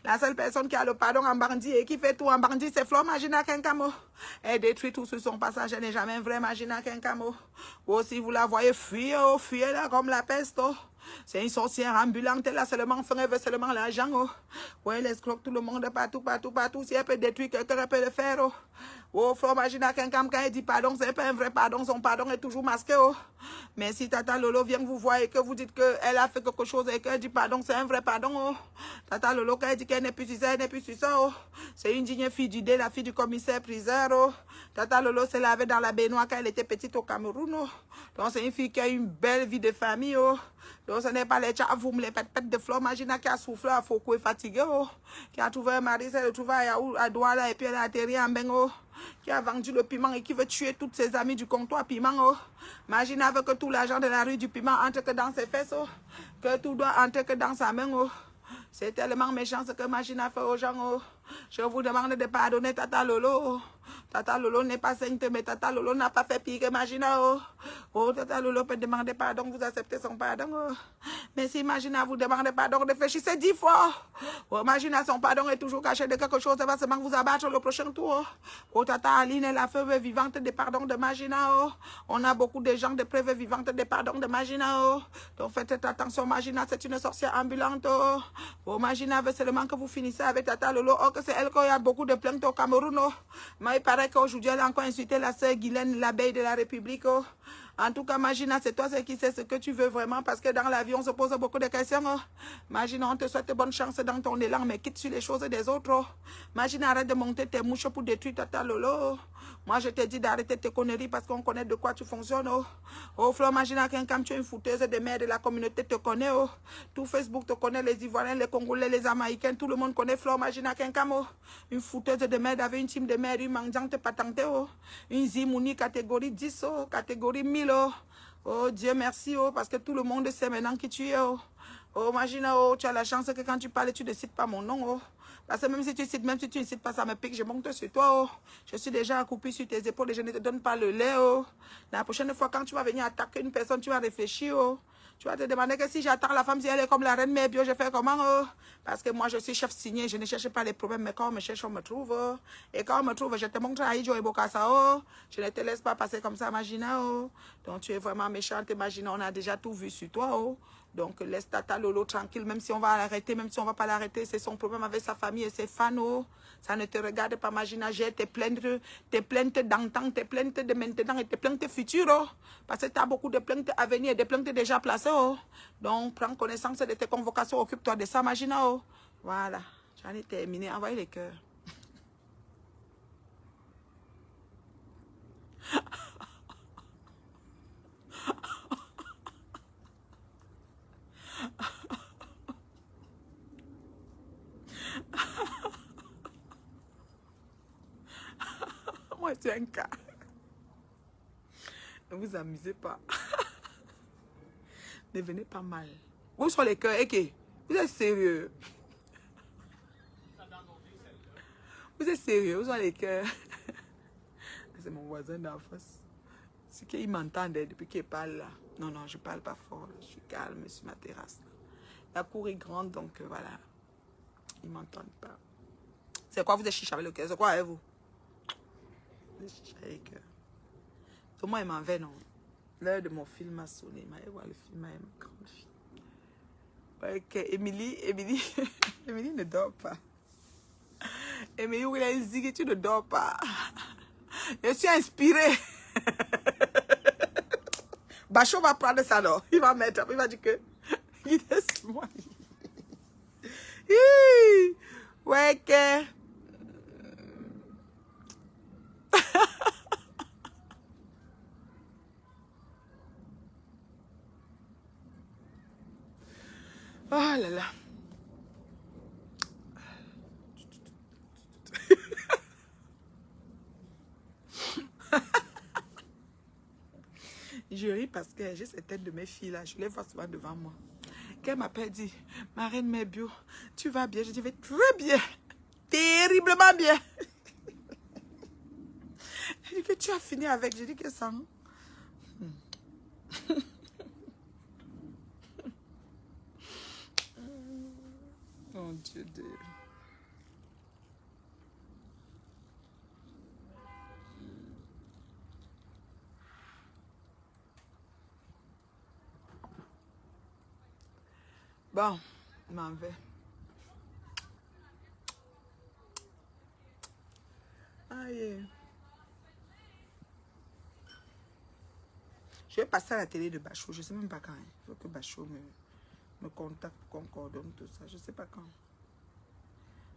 La seule personne qui a le pardon en bandit et qui fait tout en bandit, c'est Flor Magina Kenkamo. Elle détruit tout sur son passage. Elle n'est jamais un vrai Magina Kenkamo. Oh, si vous la voyez fuir, oh, fuyez-la comme la peste. Oh. C'est une sorcière ambulante, elle a seulement faim, elle veut seulement l'argent. Oh. Ouais, elle escroque tout le monde partout. Si elle peut détruire quelqu'un, elle peut le faire. Oh, oh Flor Magina Kenkam, quand elle dit pardon, c'est pas un vrai pardon, son pardon est toujours masqué. Oh. Mais si Tata Lolo vient vous voir et que vous dites qu'elle a fait quelque chose et qu'elle dit pardon, c'est un vrai pardon. Oh. Tata Lolo, quand elle dit qu'elle n'est plus sur ça, elle n'est plus sur ça. Oh. C'est une digne fille du dé, la fille du commissaire priseur. Oh. Tata Lolo se lavait dans la baignoire quand elle était petite au Cameroun. Oh. Donc c'est une fille qui a une belle vie de famille. Oh. Donc ce n'est pas les tchavoum, les pètes de Flor Magina qui a soufflé à Foucault et fatigué. Oh. Qui a trouvé un mari, c'est le trouvé à Douala et puis elle a atterri en Bengo. Qui a vendu le piment et qui veut tuer toutes ses amies du comptoir piment. Oh. Magina veut que tout l'argent de la rue du piment entre que dans ses fesses. Oh. Que tout doit entrer que dans sa main. Oh. C'est tellement méchant ce que Magina fait aux gens. Oh. Je vous demande de pardonner Tata Lolo. Oh. Tata Lolo n'est pas sainte, mais Tata Lolo n'a pas fait pire que Magina. Oh. Oh, Tata Lolo peut demander pardon, vous acceptez son pardon. Oh. Mais si Magina vous demande pardon, réfléchissez 10 fois. Oh, Magina, son pardon est toujours caché de quelque chose, elle va seulement vous abattre le prochain tour. Oh, Tata Aline est la preuve vivante des pardons de Magina. Oh. On a beaucoup de gens de preuves vivantes des pardons de Magina. Oh. Donc faites attention, Magina, c'est une sorcière ambulante. Oh. Oh, Magina veut seulement que vous finissez avec Tata Lolo. Oh, que c'est elle qui a beaucoup de plaintes au Cameroun. Oh. Mais il paraît qu'aujourd'hui, elle a encore insulté la sœur Guylaine, l'abeille de la République. Oh. En tout cas, Magina, c'est toi qui sais ce que tu veux vraiment parce que dans la vie, on se pose beaucoup de questions. Oh. Magina, on te souhaite bonne chance dans ton élan, mais quitte sur les choses des autres. Oh. Magina, arrête de monter tes mouches pour détruire Tata Lolo. Moi, je te dis d'arrêter tes conneries parce qu'on connaît de quoi tu fonctionnes. Oh, oh Flor Magina, quand tu es une fouteuse de merde, la communauté te connaît. Oh. Tout Facebook te connaît, les Ivoiriens, les Congolais, les Jamaïcains, tout le monde connaît Flor Magina Kenkam. Oh. Une fouteuse de merde avec une team de merde, une mendiante patentée. Oh. Une Zimouni catégorie 10, oh. Catégorie 1000. Oh. Oh Dieu merci, oh, parce que tout le monde sait maintenant qui tu es. Oh, oh Magina, oh, tu as la chance que quand tu parles, tu ne cites pas mon nom. Oh. Parce que même si tu incites pas, ça me pique, je monte sur toi. Oh. Je suis déjà accroupi sur tes épaules et je ne te donne pas le lait. Oh. La prochaine fois, quand tu vas venir attaquer une personne, tu vas réfléchir. Oh. Tu vas te demander que si j'attends la femme, si elle est comme la reine mère bio, je fais comment? Oh? Parce que moi, je suis chef signé, je ne cherche pas les problèmes, mais quand on me cherche, on me trouve. Oh. Et quand on me trouve, je te montre à Ijo et Bokassa. Oh. Je ne te laisse pas passer comme ça, Magina. Oh. Donc, tu es vraiment méchante, Magina. On a déjà tout vu sur toi. Oh. Donc, laisse Tata Lolo tranquille, même si on va l'arrêter, même si on ne va pas l'arrêter, c'est son problème avec sa famille et ses fans. Oh. Ça ne te regarde pas, Magina. J'ai tes plaintes d'antan, tes plaintes de maintenant et tes plaintes futures. Oh. Parce que tu as beaucoup de plaintes à venir et des plaintes déjà placées. Oh. Donc, prends connaissance de tes convocations, occupe-toi de ça, Magina. Oh. Voilà, j'en ai terminé. Envoyez les cœurs. Moi, c'est un cas. Ne vous amusez pas. Ne venez pas mal. Où sont les cœurs? Ok, vous êtes sérieux? Vous êtes sérieux? Où sont les cœurs? C'est mon voisin d'en face. C'est qu'il m'entend depuis qu'il parle là. Non, non, je parle pas fort. Je suis calme sur ma terrasse. La cour est grande, donc voilà. Ils ne m'entendent pas. C'est quoi? Vous êtes chicha avec le cœur? C'est quoi avec vous? Vous êtes chicha avec le cœur. Moi, il m'en va, non? L'heure de mon film a sonné. Il m'a voir le film avec ma grande fille. Ok, Émilie ne dort pas. Émilie, où il a dit que tu ne dors pas. Je suis inspirée. Bachot va prendre ça, non? Il va mettre, il va dire que il est sur moi. Ouais, que. Oh là là. Je ris parce que j'ai cette tête de mes filles là, je les vois souvent devant moi. Qu'elle m'appelle dit, ma reine mère bio, tu vas bien? Je dis, je vais très bien, terriblement bien. Elle dit que tu as fini avec, je dis que ça. Oh Dieu Dieu. Bon, je m'en vais. Aïe. Je vais passer à la télé de Bachot. Je ne sais même pas quand. Il faut que Bachot me contacte, qu'on coordonne tout ça. Je ne sais pas quand.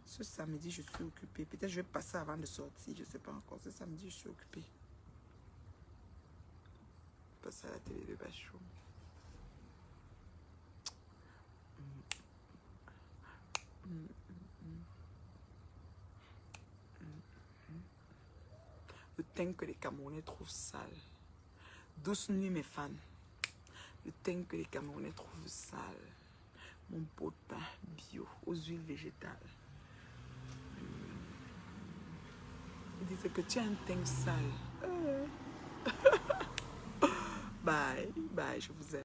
Ce samedi, je suis occupée. Peut-être je vais passer avant de sortir. Je ne sais pas encore. Ce samedi, je suis occupée. Je vais passer à la télé de Bachot. Le teint que les Camerounais trouvent sale. Douce nuit, mes fans. Le teint que les Camerounais trouvent sale. Mon beau teint bio aux huiles végétales. Ils disent que tu as un teint sale. Bye, bye, je vous aime.